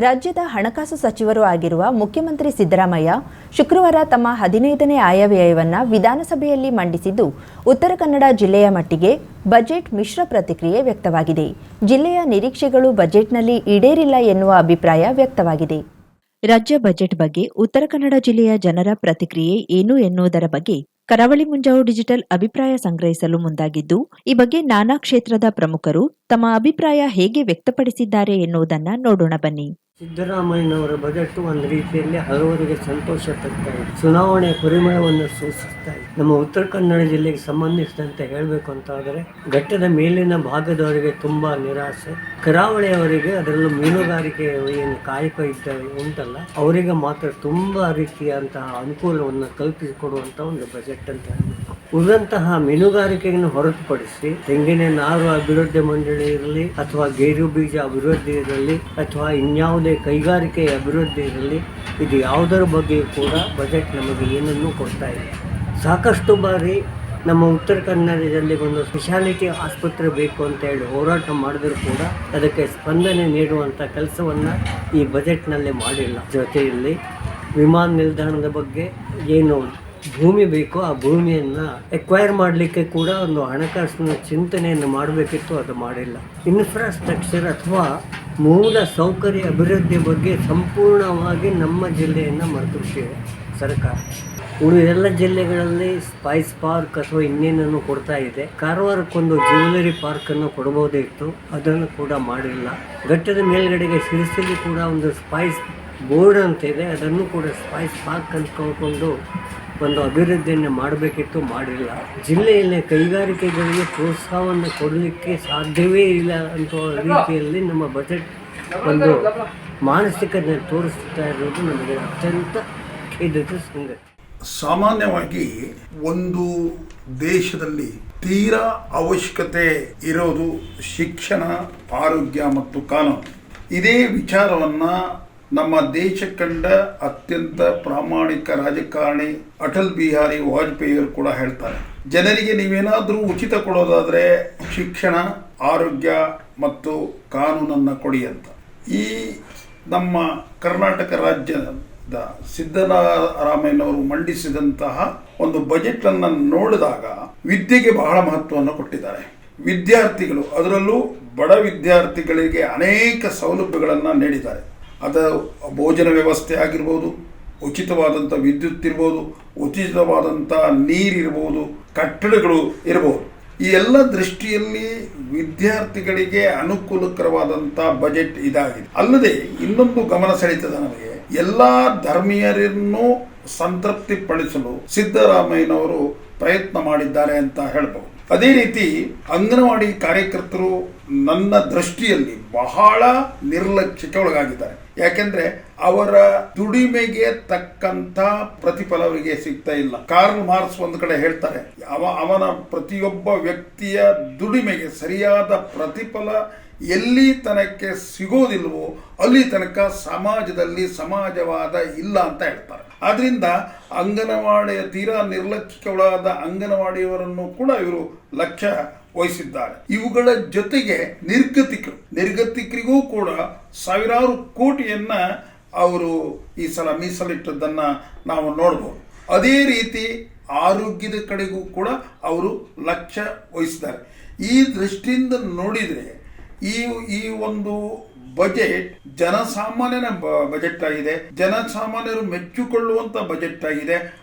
ರಾಜ್ಯದ ಹಣಕಾಸು ಸಚಿವರು ಆಗಿರುವ ಮುಖ್ಯಮಂತ್ರಿ ಸಿದ್ದರಾಮಯ್ಯ ಶುಕ್ರವಾರ ತಮ್ಮ 15ನೇ ಆಯವ್ಯಯವನ್ನು ವಿಧಾನಸಭೆಯಲ್ಲಿ ಮಂಡಿಸಿದ್ದು, ಉತ್ತರ ಕನ್ನಡ ಜಿಲ್ಲೆಯ ಮಟ್ಟಿಗೆ ಬಜೆಟ್ ಮಿಶ್ರ ಪ್ರತಿಕ್ರಿಯೆ ವ್ಯಕ್ತವಾಗಿದೆ. ಜಿಲ್ಲೆಯ ನಿರೀಕ್ಷೆಗಳು ಬಜೆಟ್ನಲ್ಲಿ ಈಡೇರಿಲ್ಲ ಎನ್ನುವ ಅಭಿಪ್ರಾಯ ವ್ಯಕ್ತವಾಗಿದೆ. ರಾಜ್ಯ ಬಜೆಟ್ ಬಗ್ಗೆ ಉತ್ತರ ಕನ್ನಡ ಜಿಲ್ಲೆಯ ಜನರ ಪ್ರತಿಕ್ರಿಯೆ ಏನು ಎನ್ನುವುದರ ಬಗ್ಗೆ ಕರಾವಳಿ ಮುಂಜಾವು ಡಿಜಿಟಲ್ ಅಭಿಪ್ರಾಯ ಸಂಗ್ರಹಿಸಲು ಮುಂದಾಗಿದ್ದು, ಈ ಬಗ್ಗೆ ನಾನಾ ಕ್ಷೇತ್ರದ ಪ್ರಮುಖರು ತಮ್ಮ ಅಭಿಪ್ರಾಯ ಹೇಗೆ ವ್ಯಕ್ತಪಡಿಸಿದ್ದಾರೆ ಎನ್ನುವುದನ್ನು ನೋಡೋಣ ಬನ್ನಿ. ಸಿದ್ದರಾಮಯ್ಯನವರ ಬಜೆಟ್ ಒಂದು ರೀತಿಯಲ್ಲಿ ಹಲವರಿಗೆ ಸಂತೋಷ ತರ್ತಾ ಇದೆ. ಚುನಾವಣೆಯ ಪರಿಮಳವನ್ನು ಸೂಚಿಸ್ತಾ ಇದೆ. ನಮ್ಮ ಉತ್ತರ ಕನ್ನಡ ಜಿಲ್ಲೆಗೆ ಸಂಬಂಧಿಸಿದಂತೆ ಹೇಳಬೇಕು ಅಂತಾದರೆ, ಘಟ್ಟದ ಮೇಲಿನ ಭಾಗದವರಿಗೆ ತುಂಬಾ ನಿರಾಸೆ, ಕರಾವಳಿಯವರಿಗೆ ಅದರಲ್ಲೂ ಮೀನುಗಾರಿಕೆ ಏನು ಕಾಯಕ ಉಂಟಲ್ಲ ಅವರಿಗೆ ಮಾತ್ರ ತುಂಬಾ ರೀತಿಯಂತಹ ಅನುಕೂಲವನ್ನು ಕಲ್ಪಿಸಿಕೊಡುವಂತ ಒಂದು ಬಜೆಟ್ ಅಂತ ಹೇಳಬೇಕು. ಉಳಿದಂತಹ ಮೀನುಗಾರಿಕೆಯನ್ನು ಹೊರತುಪಡಿಸಿ ತೆಂಗಿನ ನಾರು ಅಭಿವೃದ್ಧಿ ಮಂಡಳಿ ಇರಲಿ ಅಥವಾ ಗೇರು ಬೀಜ ಅಭಿವೃದ್ಧಿ ಇರಲಿ ಅಥವಾ ಇನ್ಯಾವುದೇ ಕೈಗಾರಿಕೆ ಅಭಿವೃದ್ಧಿ ಇರಲಿ, ಇದು ಯಾವುದರ ಬಗ್ಗೆಯೂ ಕೂಡ ಬಜೆಟ್ ನಮಗೆ ಏನನ್ನೂ ಕೊಡ್ತಾ ಇಲ್ಲ. ಸಾಕಷ್ಟು ಬಾರಿ ನಮ್ಮ ಉತ್ತರ ಕನ್ನಡದಲ್ಲಿ ಒಂದು ಸ್ಪೆಷಾಲಿಟಿ ಆಸ್ಪತ್ರೆ ಬೇಕು ಅಂತ ಹೇಳಿ ಹೋರಾಟ ಮಾಡಿದರೂ ಕೂಡ ಅದಕ್ಕೆ ಸ್ಪಂದನೆ ನೀಡುವಂಥ ಕೆಲಸವನ್ನು ಈ ಬಜೆಟ್ನಲ್ಲಿ ಮಾಡಿಲ್ಲ. ಜೊತೆಯಲ್ಲಿ ವಿಮಾನ ನಿಲ್ದಾಣದ ಬಗ್ಗೆ ಏನು ಭೂಮಿ ಬೇಕೋ ಆ ಭೂಮಿಯನ್ನು ಎಕ್ವೈರ್ ಮಾಡಲಿಕ್ಕೆ ಕೂಡ ಒಂದು ಹಣಕಾಸಿನ ಚಿಂತನೆಯನ್ನು ಮಾಡಬೇಕಿತ್ತು, ಅದು ಮಾಡಿಲ್ಲ. ಇನ್ಫ್ರಾಸ್ಟ್ರಕ್ಚರ್ ಅಥವಾ ಮೂಲ ಸೌಕರ್ಯ ಅಭಿವೃದ್ಧಿ ಬಗ್ಗೆ ಸಂಪೂರ್ಣವಾಗಿ ನಮ್ಮ ಜಿಲ್ಲೆಯನ್ನು ಮರೆತುಬಿಟ್ಟಿದೆ ಸರ್ಕಾರ. ಎಲ್ಲ ಜಿಲ್ಲೆಗಳಲ್ಲಿ ಸ್ಪೈಸ್ ಪಾರ್ಕ್ ಅಥವಾ ಇನ್ನೇನನ್ನು ಕೊಡ್ತಾ ಇದೆ. ಕಾರವಾರಕ್ಕೊಂದು ಜ್ಯುವೆಲರಿ ಪಾರ್ಕನ್ನು ಕೊಡಬಹುದೇ ಇತ್ತು, ಅದನ್ನು ಕೂಡ ಮಾಡಿಲ್ಲ. ಘಟ್ಟದ ಮೇಲ್ಗಡೆಗೆ ಸಿರಿಸಿಲಿ ಕೂಡ ಒಂದು ಸ್ಪೈಸ್ ಬೋರ್ಡ್ ಅಂತ ಇದೆ, ಅದನ್ನು ಕೂಡ ಸ್ಪೈಸ್ ಪಾರ್ಕ್ ಅಂತ ಕಳ್ಕೊಂಡು ಒಂದು ಅಭಿವೃದ್ಧಿಯನ್ನು ಮಾಡಬೇಕಿತ್ತು, ಮಾಡಿಲ್ಲ. ಜಿಲ್ಲೆಯಲ್ಲಿ ಕೈಗಾರಿಕೆಗಳಿಗೆ ಪ್ರೋತ್ಸಾಹವನ್ನು ಕೊಡಲಿಕ್ಕೆ ಸಾಧ್ಯವೇ ಇಲ್ಲ ಅಂತ ರೀತಿಯಲ್ಲಿ ನಮ್ಮ ಬಜೆಟ್ ಒಂದು ಮಾನಸಿಕತೆ ತೋರಿಸ್ತಾ ಇರೋದು ನಮಗೆ ಅತ್ಯಂತ ಖೇದದ ಸಂಗತಿ. ಸಾಮಾನ್ಯವಾಗಿ ಒಂದು ದೇಶದಲ್ಲಿ ತೀರಾ ಅವಶ್ಯಕತೆ ಇರೋದು ಶಿಕ್ಷಣ, ಆರೋಗ್ಯ ಮತ್ತು ಕಾನೂನು. ಇದೇ ವಿಚಾರವನ್ನ ನಮ್ಮ ದೇಶ ಕಂಡ ಅತ್ಯಂತ ಪ್ರಾಮಾಣಿಕ ರಾಜಕಾರಣಿ ಅಟಲ್ ಬಿಹಾರಿ ವಾಜಪೇಯಿಯವರು ಕೂಡ ಹೇಳ್ತಾರೆ. ಜನರಿಗೆ ನೀವೇನಾದರೂ ಉಚಿತ ಕೊಡೋದಾದ್ರೆ ಶಿಕ್ಷಣ, ಆರೋಗ್ಯ ಮತ್ತು ಕಾನೂನನ್ನು ಕೊಡಿ ಅಂತ. ಈ ನಮ್ಮ ಕರ್ನಾಟಕ ರಾಜ್ಯದ ಸಿದ್ದರಾಮಯ್ಯನವರು ಮಂಡಿಸಿದಂತಹ ಒಂದು ಬಜೆಟ್ ಅನ್ನು ನೋಡಿದಾಗ ವಿದ್ಯೆಗೆ ಬಹಳ ಮಹತ್ವವನ್ನು ಕೊಟ್ಟಿದ್ದಾರೆ. ವಿದ್ಯಾರ್ಥಿಗಳು, ಅದರಲ್ಲೂ ಬಡ ವಿದ್ಯಾರ್ಥಿಗಳಿಗೆ ಅನೇಕ ಸೌಲಭ್ಯಗಳನ್ನು ನೀಡಿದ್ದಾರೆ. ಅದು ಭೋಜನ ವ್ಯವಸ್ಥೆ ಆಗಿರ್ಬೋದು, ಉಚಿತವಾದಂಥ ವಿದ್ಯುತ್ ಇರ್ಬೋದು, ಉಚಿತವಾದಂಥ ನೀರಿರ್ಬೋದು, ಕಟ್ಟಡಗಳು ಇರ್ಬೋದು. ಈ ಎಲ್ಲ ದೃಷ್ಟಿಯಲ್ಲಿ ವಿದ್ಯಾರ್ಥಿಗಳಿಗೆ ಅನುಕೂಲಕರವಾದಂಥ ಬಜೆಟ್ ಇದಾಗಿದೆ. ಅಲ್ಲದೆ ಇನ್ನೊಂದು ಗಮನ ಸೆಳೀತದೆ ನಮಗೆ, ಎಲ್ಲ ಧರ್ಮೀಯರನ್ನು ಸಂತೃಪ್ತಿಪಡಿಸಲು ಸಿದ್ದರಾಮಯ್ಯನವರು ಪ್ರಯತ್ನ ಮಾಡಿದ್ದಾರೆ ಅಂತ ಹೇಳ್ಬಹುದು. ಅದೇ ರೀತಿ ಅಂಗನವಾಡಿ ಕಾರ್ಯಕರ್ತರು ನನ್ನ ದೃಷ್ಟಿಯಲ್ಲಿ ಬಹಳ ನಿರ್ಲಕ್ಷ್ಯಕ್ಕೆ ಒಳಗಾಗಿದ್ದಾರೆ. ಯಾಕೆಂದ್ರೆ ಅವರ ದುಡಿಮೆಗೆ ತಕ್ಕಂತ ಪ್ರತಿಫಲ ಅವರಿಗೆ ಸಿಗ್ತಾ ಇಲ್ಲ. ಕಾರ್ಲ್ ಮಾರ್ಕ್ಸ್ ಒಂದು ಕಡೆ ಹೇಳ್ತಾರೆ, ಅವನ ಪ್ರತಿಯೊಬ್ಬ ವ್ಯಕ್ತಿಯ ದುಡಿಮೆಗೆ ಸರಿಯಾದ ಪ್ರತಿಫಲ ಎಲ್ಲಿ ತನಕ ಸಿಗೋದಿಲ್ವೋ ಅಲ್ಲಿ ತನಕ ಸಮಾಜದಲ್ಲಿ ಸಮಾಜವಾದ ಇಲ್ಲ ಅಂತ ಹೇಳ್ತಾರೆ. ಆದ್ರಿಂದ ಅಂಗನವಾಡಿಯ ತೀರಾ ನಿರ್ಲಕ್ಷ್ಯಕ್ಕೆ ಒಳಗಾದ ಅಂಗನವಾಡಿಯವರನ್ನು ಕೂಡ ಇವರು ಲಕ್ಷ್ಯ ವಹಿಸಿದ್ದಾರೆ. ಇವುಗಳ ಜೊತೆಗೆ ನಿರ್ಗತಿಕರಿಗೂ ಕೂಡ ಸಾವಿರಾರು ಕೋಟಿಯನ್ನ ಅವರು ಈ ಸಲ ಮೀಸಲಿಟ್ಟದ್ದನ್ನ ನಾವು ನೋಡಬಹುದು. ಅದೇ ರೀತಿ ಆರೋಗ್ಯದ ಕಡೆಗೂ ಕೂಡ ಅವರು ಲಕ್ಷ್ಯ ವಹಿಸಿದ್ದಾರೆ. ಈ ದೃಷ್ಟಿಯಿಂದ ನೋಡಿದರೆ ಈ ಒಂದು ಬಜೆಟ್ ಜನಸಾಮಾನ್ಯನ ಬಜೆಟ್ ಆಗಿದೆ, ಜನಸಾಮಾನ್ಯರು ಮೆಚ್ಚಿಕೊಳ್ಳುವಂತ ಬಜೆಟ್ ಆಗಿದೆ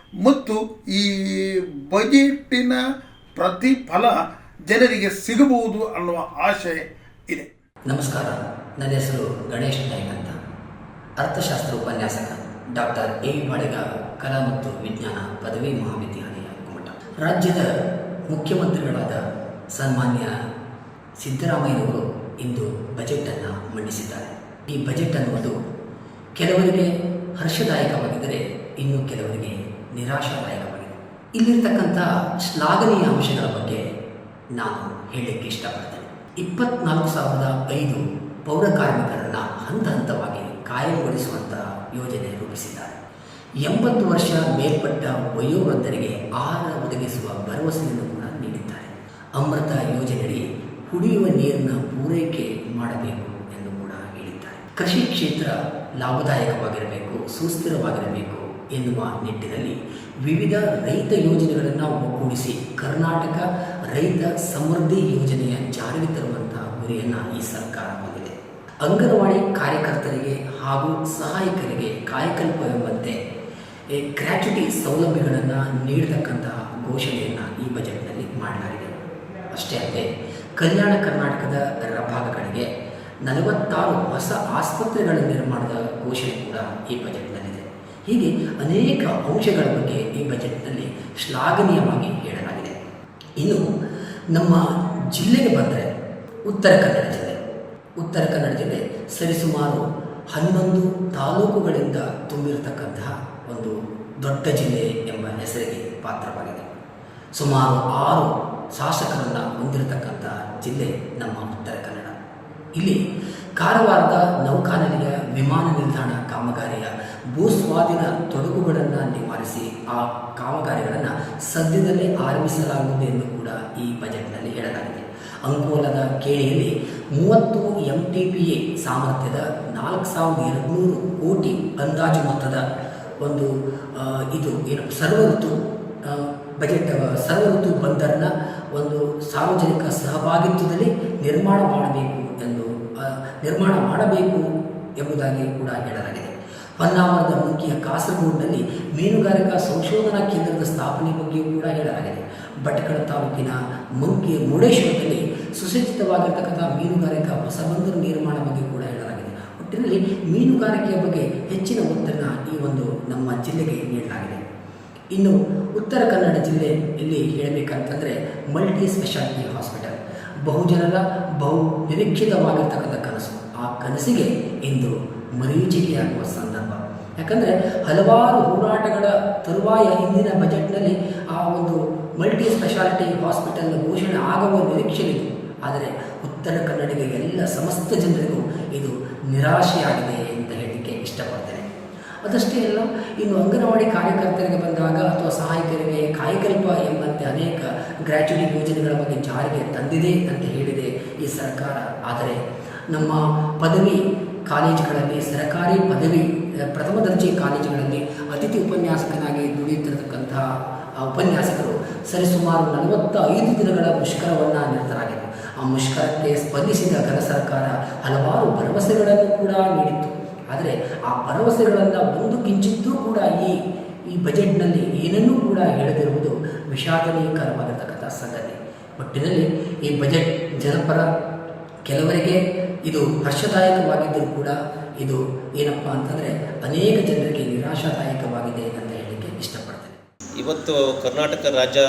ಮತ್ತು ಈ ಬಜೆಟಿನ ಪ್ರತಿಫಲ ಜನರಿಗೆ ಸಿಗಬಹುದು ಅನ್ನುವ ಆಶೆ ಇದೆ. ನಮಸ್ಕಾರ, ನನ್ನ ಹೆಸರು ಗಣೇಶ್ ನಾಯ್ಕ್ ಅಂತ, ಅರ್ಥಶಾಸ್ತ್ರ ಉಪನ್ಯಾಸಕ, ಡಾಕ್ಟರ್ ಎ ಬಾಳೆಗ ಕಲಾ ಮತ್ತು ವಿಜ್ಞಾನ ಪದವಿ ಮಹಾವಿದ್ಯಾಲಯ ಕುಮಟ. ರಾಜ್ಯದ ಮುಖ್ಯಮಂತ್ರಿಗಳಾದ ಸನ್ಮಾನ್ಯ ಸಿದ್ದರಾಮಯ್ಯನವರು ಇಂದು ಬಜೆಟನ್ನು ಮಂಡಿಸಿದ್ದಾರೆ. ಈ ಬಜೆಟ್ ಅನ್ನುವುದು ಕೆಲವರಿಗೆ ಹರ್ಷದಾಯಕವಾಗಿದ್ದರೆ ಇನ್ನು ಕೆಲವರಿಗೆ ನಿರಾಶಾದಾಯಕವಾಗಿದೆ. ಇಲ್ಲಿರ್ತಕ್ಕಂಥ ಶ್ಲಾಘನೀಯ ಅಂಶಗಳ ಬಗ್ಗೆ ನಾನು ಹೇಳಲಿಕ್ಕೆ ಇಷ್ಟಪಡ್ತೇನೆ. 24,005 ಪೌರ ಕಾರ್ಮಿಕರನ್ನು ಹಂತ ಹಂತವಾಗಿ ಕಾಯಂಗೊಳಿಸುವಂಥ ಯೋಜನೆ ರೂಪಿಸಿದ್ದಾರೆ. 80 ವರ್ಷ ಮೇಲ್ಪಟ್ಟ ವಯೋವೃದ್ಧರಿಗೆ ಆಹಾರ ಒದಗಿಸುವ ಭರವಸೆಯನ್ನು ಕೂಡ ನೀಡಿದ್ದಾರೆ. ಅಮೃತ ಯೋಜನೆಯಡಿ ಕುಡಿಯುವ ನೀರಿನ ಪೂರೈಕೆ ಮಾಡಬೇಕು ಎಂದು ಕೂಡ ಹೇಳಿದ್ದಾರೆ. ಕೃಷಿ ಕ್ಷೇತ್ರ ಲಾಭದಾಯಕವಾಗಿರಬೇಕು, ಸುಸ್ಥಿರವಾಗಿರಬೇಕು ಎನ್ನುವ ನಿಟ್ಟಿನಲ್ಲಿ ವಿವಿಧ ರೈತ ಯೋಜನೆಗಳನ್ನು ಒಗ್ಗೂಡಿಸಿ ಕರ್ನಾಟಕ ರೈತ ಸಮೃದ್ಧಿ ಯೋಜನೆಯ ಜಾರಿಗೆ ತರುವಂತಹ ಗುರಿಯನ್ನು ಈ ಸರ್ಕಾರ ಹೊಂದಿದೆ. ಅಂಗನವಾಡಿ ಕಾರ್ಯಕರ್ತರಿಗೆ ಹಾಗೂ ಸಹಾಯಕರಿಗೆ ಕಾಯಕಲ್ಪ ಎಂಬಂತೆ ಗ್ರ್ಯಾಚ್ಯುಟಿ ಸೌಲಭ್ಯಗಳನ್ನು ನೀಡತಕ್ಕಂತಹ ಘೋಷಣೆಯನ್ನು ಈ ಬಜೆಟ್ನಲ್ಲಿ ಮಾಡಲಾಗಿದೆ. ಅಷ್ಟೇ ಅಲ್ಲದೆ ಕಲ್ಯಾಣ ಕರ್ನಾಟಕದ ಭಾಗಗಳಿಗೆ 46 ಹೊಸ ಆಸ್ಪತ್ರೆಗಳ ನಿರ್ಮಾಣದ ಘೋಷಣೆ ಕೂಡ ಈ ಬಜೆಟ್ನಲ್ಲಿದೆ. ಹೀಗೆ ಅನೇಕ ಅಂಶಗಳ ಬಗ್ಗೆ ಈ ಬಜೆಟ್ನಲ್ಲಿ ಶ್ಲಾಘನೀಯವಾಗಿ ಹೇಳಲಾಗಿದೆ. ಇನ್ನು ನಮ್ಮ ಜಿಲ್ಲೆಗೆ ಬಂದರೆ ಉತ್ತರ ಕನ್ನಡ ಜಿಲ್ಲೆ ಸರಿಸುಮಾರು 11 ತಾಲೂಕುಗಳಿಂದ ತುಂಬಿರತಕ್ಕಂತಹ ಒಂದು ದೊಡ್ಡ ಜಿಲ್ಲೆ ಎಂಬ ಹೆಸರಿಗೆ ಪಾತ್ರವಾಗಿದೆ. ಸುಮಾರು 6 ಶಾಸಕರನ್ನು ಹೊಂದಿರತಕ್ಕಂತಹ ಜಿಲ್ಲೆ ನಮ್ಮ ಉತ್ತರ ಕನ್ನಡ. ಇಲ್ಲಿ ಕಾರವಾರದ ನೌಕಾನೆಲೆಯ ವಿಮಾನ ನಿಲ್ದಾಣ ಕಾಮಗಾರಿಯ ಭೂಸ್ವಾಧೀನ ತೊಡಕುಗಳನ್ನು ನಿವಾರಿಸಿ ಆ ಕಾಮಗಾರಿಗಳನ್ನು ಸದ್ಯದಲ್ಲೇ ಆರಂಭಿಸಲಾಗುವುದು ಎಂದು ಕೂಡ ಈ ಬಜೆಟ್ನಲ್ಲಿ ಹೇಳಲಾಗಿದೆ. ಅಂಕೋಲದ ಕೇಣಿಯಲ್ಲಿ 30 MTPA ಸಾಮರ್ಥ್ಯದ 4200 ಕೋಟಿ ಅಂದಾಜು ಮೊತ್ತದ ಒಂದು ಸರ್ವಋತು ಬಂದರ್ನ ಒಂದು ಸಾರ್ವಜನಿಕ ಸಹಭಾಗಿತ್ವದಲ್ಲಿ ನಿರ್ಮಾಣ ಮಾಡಬೇಕು ಎಂಬುದಾಗಿ ಕೂಡ ಹೇಳಲಾಗಿದೆ. ಹೊನ್ನಾವರದ ಮುಂಕಿಯ ಕಾಸರಗೋಡಿನಲ್ಲಿ ಮೀನುಗಾರಿಕಾ ಸಂಶೋಧನಾ ಕೇಂದ್ರದ ಸ್ಥಾಪನೆ ಬಗ್ಗೆಯೂ ಕೂಡ ಹೇಳಲಾಗಿದೆ. ಭಟ್ಕಳ ತಾಲೂಕಿನ ಮುಂಕಿಯ ಮುರುಡೇಶ್ವರದಲ್ಲಿ ಸುಸಜ್ಜಿತವಾಗಿರ್ತಕ್ಕಂಥ ಮೀನುಗಾರಿಕಾ ಹೊಸ ಬಂದರು ನಿರ್ಮಾಣ ಬಗ್ಗೆ ಕೂಡ ಹೇಳಲಾಗಿದೆ. ಒಟ್ಟಿನಲ್ಲಿ ಮೀನುಗಾರಿಕೆಯ ಬಗ್ಗೆ ಹೆಚ್ಚಿನ ಒತ್ತನ್ನು ಈ ಒಂದು ನಮ್ಮ ಜಿಲ್ಲೆಗೆ ನೀಡಲಾಗಿದೆ. ಇನ್ನು ಉತ್ತರ ಕನ್ನಡ ಜಿಲ್ಲೆಯಲ್ಲಿ ಹೇಳಬೇಕಂತಂದರೆ ಮಲ್ಟಿ ಸ್ಪೆಷಾಲಿಟಿ ಹಾಸ್ಪಿಟಲ್ ಬಹುಜನರ ನಿರೀಕ್ಷಿತವಾಗಿರ್ತಕ್ಕಂಥ ಕನಸು. ಆ ಕನಸಿಗೆ ಇಂದು ಮರೀಚಿಕೆಯಾಗುವ ಸಂದರ್ಭ. ಯಾಕಂದರೆ ಹಲವಾರು ಹೋರಾಟಗಳ ತರುವಾಯ ಹಿಂದಿನ ಬಜೆಟ್ನಲ್ಲಿ ಆ ಒಂದು ಮಲ್ಟಿ ಸ್ಪೆಷಾಲಿಟಿ ಹಾಸ್ಪಿಟಲ್ ಘೋಷಣೆ ಆಗುವ ನಿರೀಕ್ಷೆ ಇದೆ. ಆದರೆ ಉತ್ತರ ಕನ್ನಡಿಗ ಎಲ್ಲ ಸಮಸ್ತ ಜನರಿಗೂ ಇದು ನಿರಾಶೆಯಾಗಿದೆ ಅಂತ ಹೇಳಲಿಕ್ಕೆ ಇಷ್ಟಪಡ್ತೇನೆ. ಅದಷ್ಟೇ ಅಲ್ಲ, ಇನ್ನು ಅಂಗನವಾಡಿ ಕಾರ್ಯಕರ್ತರಿಗೆ ಬಂದಾಗ ಅಥವಾ ಸಹಾಯಕರಿಗೆ ಕಾಯಕಲ್ಪ ಎಂಬಂತೆ ಅನೇಕ ಗ್ರ್ಯಾಚ್ಯುಟಿ ಯೋಜನೆಗಳ ಬಗ್ಗೆ ಜಾರಿಗೆ ತಂದಿದೆ ಅಂತ ಹೇಳಿದೆ ಈ ಸರ್ಕಾರ. ಆದರೆ ನಮ್ಮ ಪದವಿ ಕಾಲೇಜುಗಳಲ್ಲಿ, ಸರ್ಕಾರಿ ಪದವಿ ಪ್ರಥಮ ದರ್ಜೆ ಕಾಲೇಜುಗಳಲ್ಲಿ ಅತಿಥಿ ಉಪನ್ಯಾಸಕನಾಗಿ ದುಡಿಯುತ್ತಿರತಕ್ಕಂತಹ ಉಪನ್ಯಾಸಕರು ಸರಿಸುಮಾರು 45 ದಿನಗಳ ಮುಷ್ಕರವನ್ನು ನಿರತರಾಗಿದ್ದರು. ಆ ಮುಷ್ಕರಕ್ಕೆ ಸ್ಪಂದಿಸಿದ ಸರ್ಕಾರ ಹಲವಾರು ಭರವಸೆಗಳನ್ನು ಕೂಡ ನೀಡಿತ್ತು. ಆದರೆ ಆ ಭರವಸೆಗಳನ್ನು ಒಂದು ಕಿಂಚಿತ್ತೂ ಕೂಡ ಈ ಬಜೆಟ್ನಲ್ಲಿ ಏನನ್ನೂ ಕೂಡ ಹೇಳದಿರುವುದು ವಿಷಾದನೀಯಕರವಾಗಿರ್ತಕ್ಕಂಥ ಸಂಗತಿ. ಒಟ್ಟಿನಲ್ಲಿ ಈ ಬಜೆಟ್ ಜನಪರ, ಕೆಲವರಿಗೆ ಇದು ಹರ್ಷದಾಯಕವಾಗಿದ್ದರೂ ಕೂಡ ಇದು ಏನಪ್ಪ ಅಂತಂದರೆ ಅನೇಕ ಜನರಿಗೆ ನಿರಾಶಾದಾಯಕವಾಗಿದೆ ಅಂತ ಹೇಳಲಿಕ್ಕೆ ಇಷ್ಟಪಡ್ತೇನೆ. ಇವತ್ತು ಕರ್ನಾಟಕ ರಾಜ್ಯ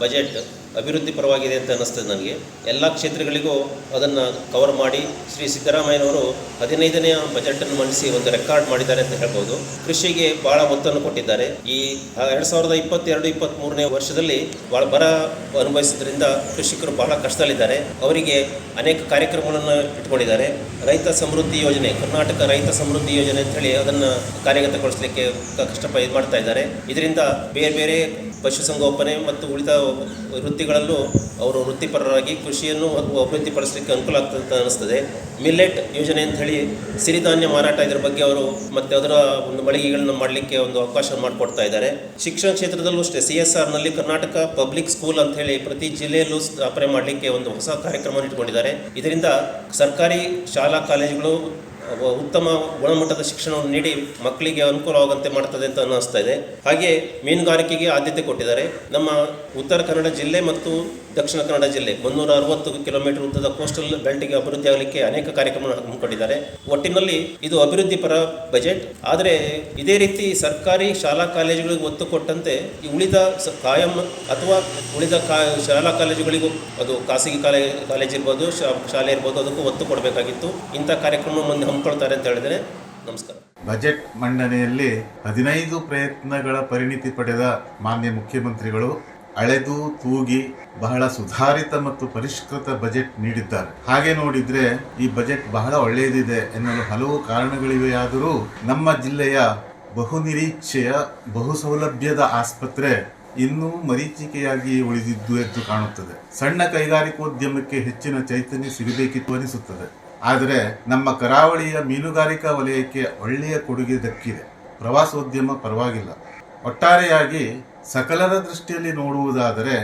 ಬಜೆಟ್ ಅಭಿವೃದ್ಧಿ ಪರವಾಗಿದೆ ಅಂತ ಅನ್ನಿಸ್ತದೆ ನನಗೆ. ಎಲ್ಲ ಕ್ಷೇತ್ರಗಳಿಗೂ ಅದನ್ನು ಕವರ್ ಮಾಡಿ ಶ್ರೀ ಸಿದ್ದರಾಮಯ್ಯನವರು 15ನೇ ಬಜೆಟನ್ನು ಮಂಡಿಸಿ ಒಂದು ರೆಕಾರ್ಡ್ ಮಾಡಿದ್ದಾರೆ ಅಂತ ಹೇಳ್ಬೋದು. ಕೃಷಿಗೆ ಭಾಳ ಒತ್ತನ್ನು ಕೊಟ್ಟಿದ್ದಾರೆ. ಈ 2022-23ನೇ ವರ್ಷದಲ್ಲಿ ಭಾಳ ಬರ ಅನುಭವಿಸಿದ್ರಿಂದ ಕೃಷಿಕರು ಬಹಳ ಕಷ್ಟದಲ್ಲಿದ್ದಾರೆ. ಅವರಿಗೆ ಅನೇಕ ಕಾರ್ಯಕ್ರಮಗಳನ್ನು ಇಟ್ಕೊಂಡಿದ್ದಾರೆ. ರೈತ ಸಮೃದ್ಧಿ ಯೋಜನೆ, ಕರ್ನಾಟಕ ರೈತ ಸಮೃದ್ಧಿ ಯೋಜನೆ ಅಂತೇಳಿ ಅದನ್ನು ಕಾರ್ಯಗತಗೊಳಿಸಲಿಕ್ಕೆ ಕಷ್ಟಪಟ್ಟು ಮಾಡ್ತಾ ಇದ್ದಾರೆ. ಇದರಿಂದ ಬೇರೆ ಬೇರೆ ಪಶುಸಂಗೋಪನೆ ಮತ್ತು ಉಳಿದ ವೃತ್ತಿಗಳಲ್ಲೂ ಅವರು ವೃತ್ತಿಪರರಾಗಿ ಕೃಷಿಯನ್ನು ಅಭಿವೃದ್ಧಿಪಡಿಸಲಿಕ್ಕೆ ಅನುಕೂಲ ಆಗ್ತದೆ ಅಂತ ಅನಿಸ್ತದೆ. ಮಿಲ್ಲೆಟ್ ಯೋಜನೆ ಅಂತ ಹೇಳಿ ಸಿರಿಧಾನ್ಯ ಮಾರಾಟ, ಇದರ ಬಗ್ಗೆ ಅವರು ಮತ್ತು ಅದರ ಒಂದು ಮಳಿಗೆಗಳನ್ನು ಮಾಡಲಿಕ್ಕೆ ಒಂದು ಅವಕಾಶ ಮಾಡಿಕೊಡ್ತಾ ಇದ್ದಾರೆ. ಶಿಕ್ಷಣ ಕ್ಷೇತ್ರದಲ್ಲೂ ಅಷ್ಟೇ CSRನಲ್ಲಿ ಕರ್ನಾಟಕ ಪಬ್ಲಿಕ್ ಸ್ಕೂಲ್ ಅಂತ ಹೇಳಿ ಪ್ರತಿ ಜಿಲ್ಲೆಯಲ್ಲೂ ಸ್ಥಾಪನೆ ಮಾಡಲಿಕ್ಕೆ ಒಂದು ಹೊಸ ಕಾರ್ಯಕ್ರಮವನ್ನು ಇಟ್ಕೊಂಡಿದ್ದಾರೆ. ಇದರಿಂದ ಸರ್ಕಾರಿ ಶಾಲಾ ಕಾಲೇಜುಗಳು ಉತ್ತಮ ಗುಣಮಟ್ಟದ ಶಿಕ್ಷಣವನ್ನು ನೀಡಿ ಮಕ್ಕಳಿಗೆ ಅನುಕೂಲವಾಗುವಂತೆ ಮಾಡ್ತದೆ ಅಂತ ಅನ್ನಿಸ್ತಾ ಇದೆ. ಹಾಗೆ ಮೀನುಗಾರಿಕೆಗೆ ಆದ್ಯತೆ ಕೊಟ್ಟಿದ್ದಾರೆ. ನಮ್ಮ ಉತ್ತರ ಕನ್ನಡ ಜಿಲ್ಲೆ ಮತ್ತು ದಕ್ಷಿಣ ಕನ್ನಡ ಜಿಲ್ಲೆ 360 ಕಿಲೋಮೀಟರ್ ಉದ್ದದ ಕೋಸ್ಟಲ್ ಬೆಲ್ಟ್ಗೆ ಅಭಿವೃದ್ಧಿ ಆಗಲಿಕ್ಕೆ ಅನೇಕ ಕಾರ್ಯಕ್ರಮಗಳನ್ನು ಹಮ್ಮಿಕೊಂಡಿದ್ದಾರೆ. ಒಟ್ಟಿನಲ್ಲಿ ಇದು ಅಭಿವೃದ್ಧಿ ಪರ ಬಜೆಟ್. ಆದರೆ ಇದೇ ರೀತಿ ಸರ್ಕಾರಿ ಶಾಲಾ ಕಾಲೇಜುಗಳಿಗೆ ಒತ್ತು ಕೊಟ್ಟಂತೆ ಈ ಉಳಿದ ಕಾಯಂ ಅಥವಾ ಉಳಿದ ಶಾಲಾ ಕಾಲೇಜುಗಳಿಗೂ, ಅದು ಖಾಸಗಿ ಕಾಲೇಜ್ ಇರ್ಬೋದು, ಶಾಲೆ ಇರ್ಬೋದು, ಅದಕ್ಕೂ ಒತ್ತು ಕೊಡಬೇಕಾಗಿತ್ತು. ಇಂಥ ಕಾರ್ಯಕ್ರಮ ಮುಂದೆ ಹಮ್ಮಿಕೊಳ್ತಾರೆ ಅಂತ ಹೇಳಿದರೆ ನಮಸ್ಕಾರ. ಬಜೆಟ್ ಮಂಡನೆಯಲ್ಲಿ 15 ಪ್ರಯತ್ನಗಳ ಪರಿಣಿತಿ ಪಡೆದ ಮಾನ್ಯ ಮುಖ್ಯಮಂತ್ರಿಗಳು ಅಳೆದು ತೂಗಿ ಬಹಳ ಸುಧಾರಿತ ಮತ್ತು ಪರಿಷ್ಕೃತ ಬಜೆಟ್ ನೀಡಿದ್ದಾರೆ. ಹಾಗೆ ನೋಡಿದ್ರೆ ಈ ಬಜೆಟ್ ಬಹಳ ಒಳ್ಳೆಯದಿದೆ ಎನ್ನಲು ಹಲವು ಕಾರಣಗಳಿವೆಯಾದರೂ ನಮ್ಮ ಜಿಲ್ಲೆಯ ಬಹುನಿರೀಕ್ಷೆಯ ಬಹು ಸೌಲಭ್ಯದ ಆಸ್ಪತ್ರೆ ಇನ್ನೂ ಮರೀಚಿಕೆಯಾಗಿ ಉಳಿದಿದ್ದು ಎದ್ದು ಕಾಣುತ್ತದೆ. ಸಣ್ಣ ಕೈಗಾರಿಕೋದ್ಯಮಕ್ಕೆ ಹೆಚ್ಚಿನ ಚೈತನ್ಯ ಸಿಗಬೇಕಿತ್ತು ಅನಿಸುತ್ತದೆ. ಆದರೆ ನಮ್ಮ ಕರಾವಳಿಯ ಮೀನುಗಾರಿಕಾ ವಲಯಕ್ಕೆ ಒಳ್ಳೆಯ ಕೊಡುಗೆ ದಕ್ಕಿದೆ. ಪ್ರವಾಸೋದ್ಯಮ ಪರವಾಗಿಲ್ಲ. ಒಟ್ಟಾರೆಯಾಗಿ ಸಕಲರ ದೃಷ್ಟಿಯಲ್ಲಿ ನೋಡುವುದಾದರೆ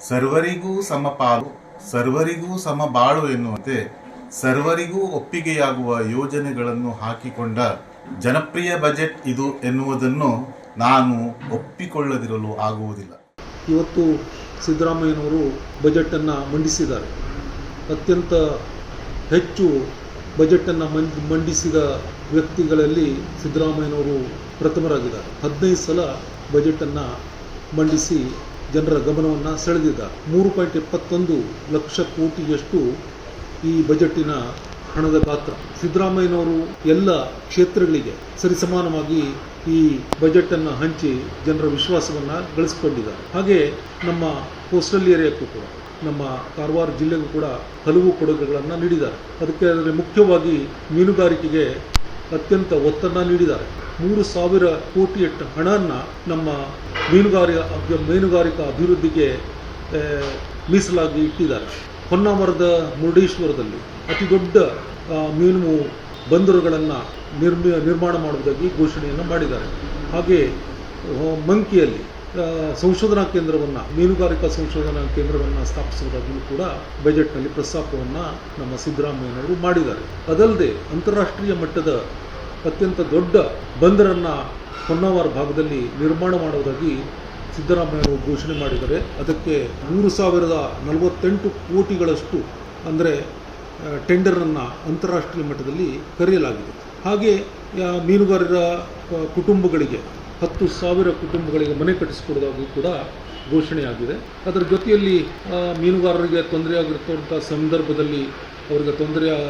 ಸರ್ವರಿಗೂ ಸಮಪಾಲು, ಸರ್ವರಿಗೂ ಸಮಬಾಳು ಎನ್ನುವಂತೆ ಸರ್ವರಿಗೂ ಒಪ್ಪಿಗೆಯಾಗುವ ಯೋಜನೆಗಳನ್ನು ಹಾಕಿಕೊಂಡ ಜನಪ್ರಿಯ ಬಜೆಟ್ ಇದು ಎನ್ನುವುದನ್ನು ನಾನು ಒಪ್ಪಿಕೊಳ್ಳದಿರಲು ಆಗುವುದಿಲ್ಲ. ಇವತ್ತು ಸಿದ್ದರಾಮಯ್ಯನವರು ಬಜೆಟನ್ನು ಮಂಡಿಸಿದ್ದಾರೆ. ಅತ್ಯಂತ ಹೆಚ್ಚು ಬಜೆಟನ್ನು ಮಂಡಿಸಿದ ವ್ಯಕ್ತಿಗಳಲ್ಲಿ ಸಿದ್ದರಾಮಯ್ಯನವರು ಪ್ರಥಮರಾಗಿದ್ದಾರೆ. 15 ಸಲ ಬಜೆಟನ್ನು ಮಂಡಿಸಿ ಜನರ ಗಮನವನ್ನು ಸೆಳೆದಿದ್ದಾರೆ. 3.21 ಲಕ್ಷ ಕೋಟಿಯಷ್ಟು ಈ ಬಜೆಟಿನ ಹಣದ ಗಾತ್ರ. ಸಿದ್ದರಾಮಯ್ಯನವರು ಎಲ್ಲ ಕ್ಷೇತ್ರಗಳಿಗೆ ಸರಿಸಮಾನವಾಗಿ ಈ ಬಜೆಟನ್ನು ಹಂಚಿ ಜನರ ವಿಶ್ವಾಸವನ್ನು ಗಳಿಸಿಕೊಂಡಿದ್ದಾರೆ. ಹಾಗೆ ನಮ್ಮ ಕೋಸ್ಟಲ್ ಏರಿಯಾಕ್ಕೂ ಕೂಡ, ನಮ್ಮ ಕಾರವಾರ ಜಿಲ್ಲೆಗೂ ಕೂಡ ಹಲವು ಕೊಡುಗೆಗಳನ್ನು ನೀಡಿದ್ದಾರೆ. ಅದಕ್ಕೆ ಮುಖ್ಯವಾಗಿ ಮೀನುಗಾರಿಕೆಗೆ ಅತ್ಯಂತ ಒತ್ತನ್ನು ನೀಡಿದ್ದಾರೆ. 3,000 ಕೋಟಿಯಷ್ಟು ಹಣವನ್ನು ನಮ್ಮ ಮೀನುಗಾರಿಕಾ ಅಭಿವೃದ್ಧಿಗೆ ಮೀಸಲಾಗಿ ಇಟ್ಟಿದ್ದಾರೆ. ಹೊನ್ನಾವರದ ಮುರುಡೇಶ್ವರದಲ್ಲಿ ಅತಿ ದೊಡ್ಡ ಮೀನು ಬಂದರುಗಳನ್ನು ನಿರ್ಮಾಣ ಮಾಡುವುದಾಗಿ ಘೋಷಣೆಯನ್ನು ಮಾಡಿದ್ದಾರೆ. ಹಾಗೆ ಮಂಕಿಯಲ್ಲಿ ಸಂಶೋಧನಾ ಕೇಂದ್ರವನ್ನು, ಮೀನುಗಾರಿಕಾ ಸಂಶೋಧನಾ ಕೇಂದ್ರವನ್ನು ಸ್ಥಾಪಿಸುವುದಾಗಿಯೂ ಕೂಡ ಬಜೆಟ್ನಲ್ಲಿ ಪ್ರಸ್ತಾಪವನ್ನು ನಮ್ಮ ಸಿದ್ದರಾಮಯ್ಯನವರು ಮಾಡಿದ್ದಾರೆ. ಅದಲ್ಲದೆ ಅಂತಾರಾಷ್ಟ್ರೀಯ ಮಟ್ಟದ ಅತ್ಯಂತ ದೊಡ್ಡ ಬಂದರನ್ನು ಹೊನ್ನಾವರ ಭಾಗದಲ್ಲಿ ನಿರ್ಮಾಣ ಮಾಡುವುದಾಗಿ ಸಿದ್ದರಾಮಯ್ಯನವರು ಘೋಷಣೆ ಮಾಡಿದ್ದಾರೆ. ಅದಕ್ಕೆ 3,048 ಕೋಟಿಗಳಷ್ಟು ಅಂದರೆ ಟೆಂಡರನ್ನು ಅಂತಾರಾಷ್ಟ್ರೀಯ ಮಟ್ಟದಲ್ಲಿ ಕರೆಯಲಾಗಿದೆ. ಹಾಗೆ ಮೀನುಗಾರರ ಕುಟುಂಬಗಳಿಗೆ 10,000 ಕುಟುಂಬಗಳಿಗೆ ಮನೆ ಕಟ್ಟಿಸಿಕೊಡೋದಾಗಿ ಕೂಡ ಘೋಷಣೆಯಾಗಿದೆ. ಅದರ ಜೊತೆಯಲ್ಲಿ ಮೀನುಗಾರರಿಗೆ ತೊಂದರೆ ಆಗಿರ್ತಕ್ಕಂಥ ಸಂದರ್ಭದಲ್ಲಿ ಅವರಿಗೆ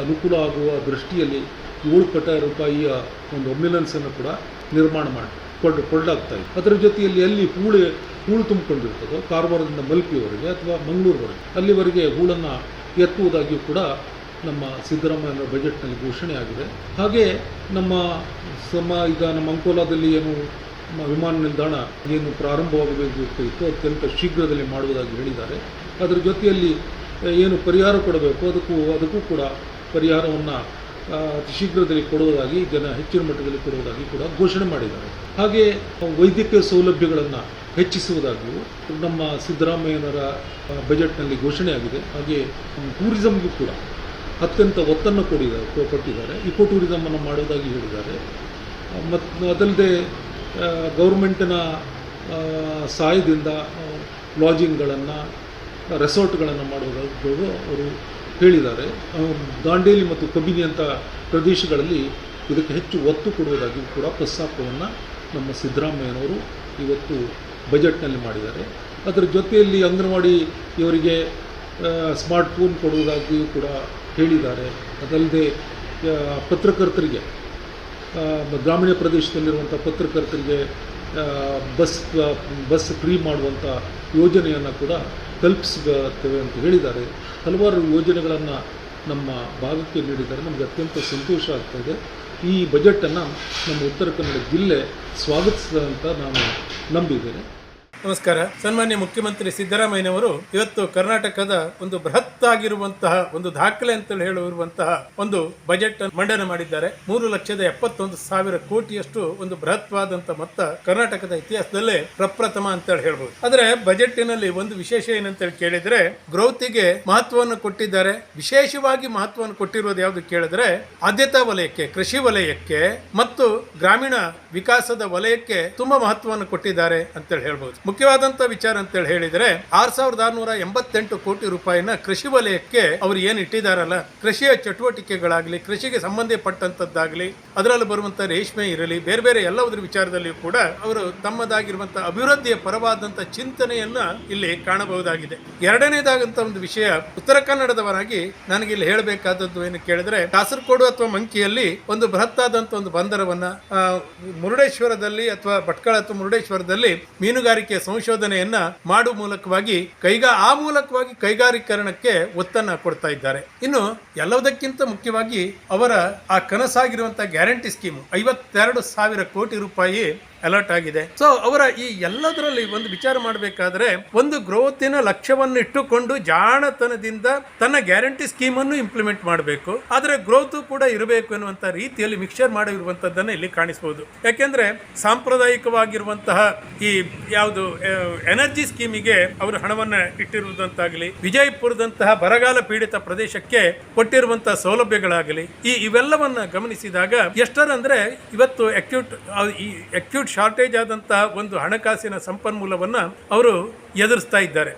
ಅನುಕೂಲ ಆಗುವ ದೃಷ್ಟಿಯಲ್ಲಿ 7 ಕೋಟಿ ರೂಪಾಯಿಯ ಒಂದು ಆಂಬ್ಯುಲೆನ್ಸನ್ನು ಕೂಡ ನಿರ್ಮಾಣ ಕೊಳ್ಳಲಾಗ್ತಾ ಇದೆ. ಅದರ ಜೊತೆಯಲ್ಲಿ ಅಲ್ಲಿ ಹೂಳು ತುಂಬಿಕೊಂಡಿರ್ತದೋ ಕಾರವಾರದಿಂದ ಮಲ್ಪಿಯವರೆಗೆ ಅಥವಾ ಮಂಗಳೂರುವರೆಗೆ ಅಲ್ಲಿವರೆಗೆ ಹೂಳನ್ನು ಎತ್ತುವುದಾಗಿಯೂ ಕೂಡ ನಮ್ಮ ಸಿದ್ದರಾಮಯ್ಯ ಬಜೆಟ್ನಲ್ಲಿ ಘೋಷಣೆ ಆಗಿದೆ. ಹಾಗೆ ಈಗ ನಮ್ಮ ಅಂಕೋಲಾದಲ್ಲಿ ಏನು ವಿಮಾನ ನಿಲ್ದಾಣ ಏನು ಪ್ರಾರಂಭವಾಗಬೇಕಿತ್ತು ಅತ್ಯಂತ ಶೀಘ್ರದಲ್ಲಿ ಮಾಡುವುದಾಗಿ ಹೇಳಿದ್ದಾರೆ. ಅದರ ಜೊತೆಯಲ್ಲಿ ಏನು ಪರಿಹಾರ ಕೊಡಬೇಕು ಅದಕ್ಕೂ ಕೂಡ ಪರಿಹಾರವನ್ನು ಅತಿ ಶೀಘ್ರದಲ್ಲಿ ಕೊಡುವುದಾಗಿ ಹೆಚ್ಚಿನ ಮಟ್ಟದಲ್ಲಿ ಕೊಡುವುದಾಗಿ ಕೂಡ ಘೋಷಣೆ ಮಾಡಿದ್ದಾರೆ. ಹಾಗೆ ವೈದ್ಯಕೀಯ ಸೌಲಭ್ಯಗಳನ್ನು ಹೆಚ್ಚಿಸುವುದಾಗಿಯೂ ನಮ್ಮ ಸಿದ್ದರಾಮಯ್ಯನವರ ಬಜೆಟ್ನಲ್ಲಿ ಘೋಷಣೆಯಾಗಿದೆ. ಹಾಗೆ ಟೂರಿಸಂಗೂ ಕೂಡ ಅತ್ಯಂತ ಒತ್ತನ್ನು ಕೊಟ್ಟಿದ್ದಾರೆ. ಇಕೋ ಟೂರಿಸಮನ್ನು ಮಾಡುವುದಾಗಿ ಹೇಳಿದ್ದಾರೆ. ಮತ್ತು ಅದಲ್ಲದೆ ಗೌರ್ಮೆಂಟಿನ ಸಹಾಯದಿಂದ ಲಾಜಿಂಗ್ಗಳನ್ನು, ರೆಸಾರ್ಟ್ಗಳನ್ನು ಮಾಡುವುದಾಗಿ ಅವರು ಹೇಳಿದ್ದಾರೆ. ದಾಂಡೇಲಿ ಮತ್ತು ಕಬಿನಿ ಅಂತ ಪ್ರದೇಶಗಳಲ್ಲಿ ಇದಕ್ಕೆ ಹೆಚ್ಚು ಒತ್ತು ಕೊಡುವುದಾಗಿ ಕೂಡ ಪ್ರಸ್ತಾಪವನ್ನು ನಮ್ಮ ಸಿದ್ದರಾಮಯ್ಯನವರು ಇವತ್ತು ಬಜೆಟ್ನಲ್ಲಿ ಮಾಡಿದ್ದಾರೆ. ಅದರ ಜೊತೆಯಲ್ಲಿ ಅಂಗನವಾಡಿ ಇವರಿಗೆ ಸ್ಮಾರ್ಟ್ಫೋನ್ ಕೊಡುವುದಾಗಿಯೂ ಕೂಡ ಹೇಳಿದ್ದಾರೆ. ಅದಲ್ಲದೆ ಪತ್ರಕರ್ತರಿಗೆ, ಗ್ರಾಮೀಣ ಪ್ರದೇಶದಲ್ಲಿರುವಂಥ ಪತ್ರಕರ್ತರಿಗೆ ಬಸ್ ಫ್ರೀ ಮಾಡುವಂಥ ಯೋಜನೆಯನ್ನು ಕೂಡ ಕಲ್ಪಿಸುತ್ತೇವೆ ಅಂತ ಹೇಳಿದ್ದಾರೆ. ಹಲವಾರು ಯೋಜನೆಗಳನ್ನು ನಮ್ಮ ಭಾಗಕ್ಕೆ ನೀಡಿದ್ದಾರೆ. ನಮಗೆ ಅತ್ಯಂತ ಸಂತೋಷ ಆಗ್ತಾಯಿದೆ. ಈ ಬಜೆಟನ್ನು ನಮ್ಮ ಉತ್ತರ ಕನ್ನಡ ಜಿಲ್ಲೆ ಸ್ವಾಗತಿಸಿದೆ ಅಂತ ನಾನು ನಂಬಿದ್ದೇನೆ. ನಮಸ್ಕಾರ. ಸನ್ಮಾನ್ಯ ಮುಖ್ಯಮಂತ್ರಿ ಸಿದ್ದರಾಮಯ್ಯನವರು ಇವತ್ತು ಕರ್ನಾಟಕದ ಒಂದು ಬೃಹತ್ ಆಗಿರುವಂತಹ ಒಂದು ದಾಖಲೆ ಅಂತೇಳಿ ಹೇಳಿರುವಂತಹ ಒಂದು ಬಜೆಟ್ ಮಂಡನೆ ಮಾಡಿದ್ದಾರೆ. 3,71,000 ಕೋಟಿಯಷ್ಟು ಒಂದು ಬೃಹತ್ವಾದಂತಹ ಮೊತ್ತ ಕರ್ನಾಟಕದ ಇತಿಹಾಸದಲ್ಲೇ ಪ್ರಪ್ರಥಮ ಅಂತೇಳಿ ಹೇಳ್ಬೋದು. ಆದರೆ ಬಜೆಟಿನಲ್ಲಿ ಒಂದು ವಿಶೇಷ ಏನಂತೇಳಿ ಕೇಳಿದ್ರೆ ಗ್ರೋತಿಗೆ ಮಹತ್ವವನ್ನು ಕೊಟ್ಟಿದ್ದಾರೆ. ವಿಶೇಷವಾಗಿ ಮಹತ್ವವನ್ನು ಕೊಟ್ಟಿರೋದು ಯಾವುದು ಕೇಳಿದ್ರೆ ಆದ್ಯತಾ ವಲಯಕ್ಕೆ, ಕೃಷಿ ವಲಯಕ್ಕೆ ಮತ್ತು ಗ್ರಾಮೀಣ ವಿಕಾಸದ ವಲಯಕ್ಕೆ ತುಂಬಾ ಮಹತ್ವವನ್ನು ಕೊಟ್ಟಿದ್ದಾರೆ ಅಂತೇಳಿ ಹೇಳ್ಬೋದು. ಮುಖ್ಯವಾದಂತ ವಿಚಾರ ಅಂತೇಳಿ ಹೇಳಿದ್ರೆ 6,688 ಕೋಟಿ ರೂಪಾಯಿನ ಕೃಷಿ ವಲಯಕ್ಕೆ ಅವರು ಏನು ಇಟ್ಟಿದಾರಲ್ಲ, ಕೃಷಿಯ ಚಟುವಟಿಕೆಗಳಾಗಲಿ, ಕೃಷಿಗೆ ಸಂಬಂಧಪಟ್ಟಂತದ್ದಾಗಲಿ, ಅದರಲ್ಲಿ ಬರುವಂತ ರೇಷ್ಮೆ ಇರಲಿ, ಬೇರೆ ಬೇರೆ ಎಲ್ಲವುದ್ರ ವಿಚಾರದಲ್ಲಿಯೂ ಕೂಡ ಅವರು ತಮ್ಮದಾಗಿರುವಂತಹ ಅಭಿವೃದ್ಧಿಯ ಪರವಾದಂತ ಚಿಂತನೆಯನ್ನ ಇಲ್ಲಿ ಕಾಣಬಹುದಾಗಿದೆ. ಎರಡನೇದಾಗಂತ ಒಂದು ವಿಷಯ, ಉತ್ತರ ಕನ್ನಡದವರಾಗಿ ನನಗೆ ಇಲ್ಲಿ ಹೇಳಬೇಕಾದದ್ದು ಏನು ಕೇಳಿದ್ರೆ ಕಾಸರಗೋಡು ಅಥವಾ ಮಂಕಿಯಲ್ಲಿ ಒಂದು ಬೃಹತ್ತಾದಂತ ಒಂದು ಬಂದರವನ್ನ ಮುರುಡೇಶ್ವರದಲ್ಲಿ ಅಥವಾ ಭಟ್ಕಳ ಅಥವಾ ಮುರುಡೇಶ್ವರದಲ್ಲಿ ಮೀನುಗಾರಿಕೆ ಸಂಶೋಧನೆಯನ್ನ ಮಾಡುವ ಮೂಲಕವಾಗಿ ಕೈಗಾರೀಕರಣಕ್ಕೆ ಒತ್ತನ್ನು ಕೊಡ್ತಾ ಇದ್ದಾರೆ. ಇನ್ನು ಎಲ್ಲದಕ್ಕಿಂತ ಮುಖ್ಯವಾಗಿ ಅವರ ಆ ಕನಸಾಗಿರುವಂತಹ ಗ್ಯಾರಂಟಿ ಸ್ಕೀಮ್ 52,000 ಕೋಟಿ ರೂಪಾಯಿ ಅಲರ್ಟ್ ಆಗಿದೆ. ಸೊ ಅವರ ಈ ಎಲ್ಲದರಲ್ಲಿ ಒಂದು ವಿಚಾರ ಮಾಡಬೇಕಾದ್ರೆ ಒಂದು ಗ್ರೋತಿನ ಲಕ್ಷ್ಯವನ್ನು ಇಟ್ಟುಕೊಂಡು ಜಾಣತನದಿಂದ ತನ್ನ ಗ್ಯಾರಂಟಿ ಸ್ಕೀಮ್ ಅನ್ನು ಇಂಪ್ಲಿಮೆಂಟ್ ಮಾಡಬೇಕು. ಆದರೆ ಗ್ರೋತ್ ಕೂಡ ಇರಬೇಕು ಎನ್ನುವಂತ ರೀತಿಯಲ್ಲಿ ಮಿಕ್ಸ್ಚರ್ ಮಾಡಿರುವಂತದ್ದನ್ನು ಇಲ್ಲಿ ಕಾಣಿಸಬಹುದು. ಯಾಕೆಂದ್ರೆ ಸಾಂಪ್ರದಾಯಿಕವಾಗಿರುವಂತಹ ಈ ಯಾವುದು ಎನರ್ಜಿ ಸ್ಕೀಮಿಗೆ ಅವರು ಹಣವನ್ನ ಇಟ್ಟಿರುವುದಂತಾಗಲಿ, ವಿಜಯಪುರದಂತಹ ಬರಗಾಲ ಪೀಡಿತ ಪ್ರದೇಶಕ್ಕೆ ಕೊಟ್ಟಿರುವಂತಹ ಸೌಲಭ್ಯಗಳಾಗಲಿ, ಇವೆಲ್ಲವನ್ನ ಗಮನಿಸಿದಾಗ ಎಷ್ಟರಂದ್ರೆ ಇವತ್ತು ಅಕ್ಯೂಟ್ ಶಾರ್ಟೇಜ್ ಆದಂತಹ ಒಂದು ಹಣಕಾಸಿನ ಸಂಪನ್ಮೂಲವನ್ನ ಅವರು ಎದುರಿಸ್ತಾ ಇದ್ದಾರೆ.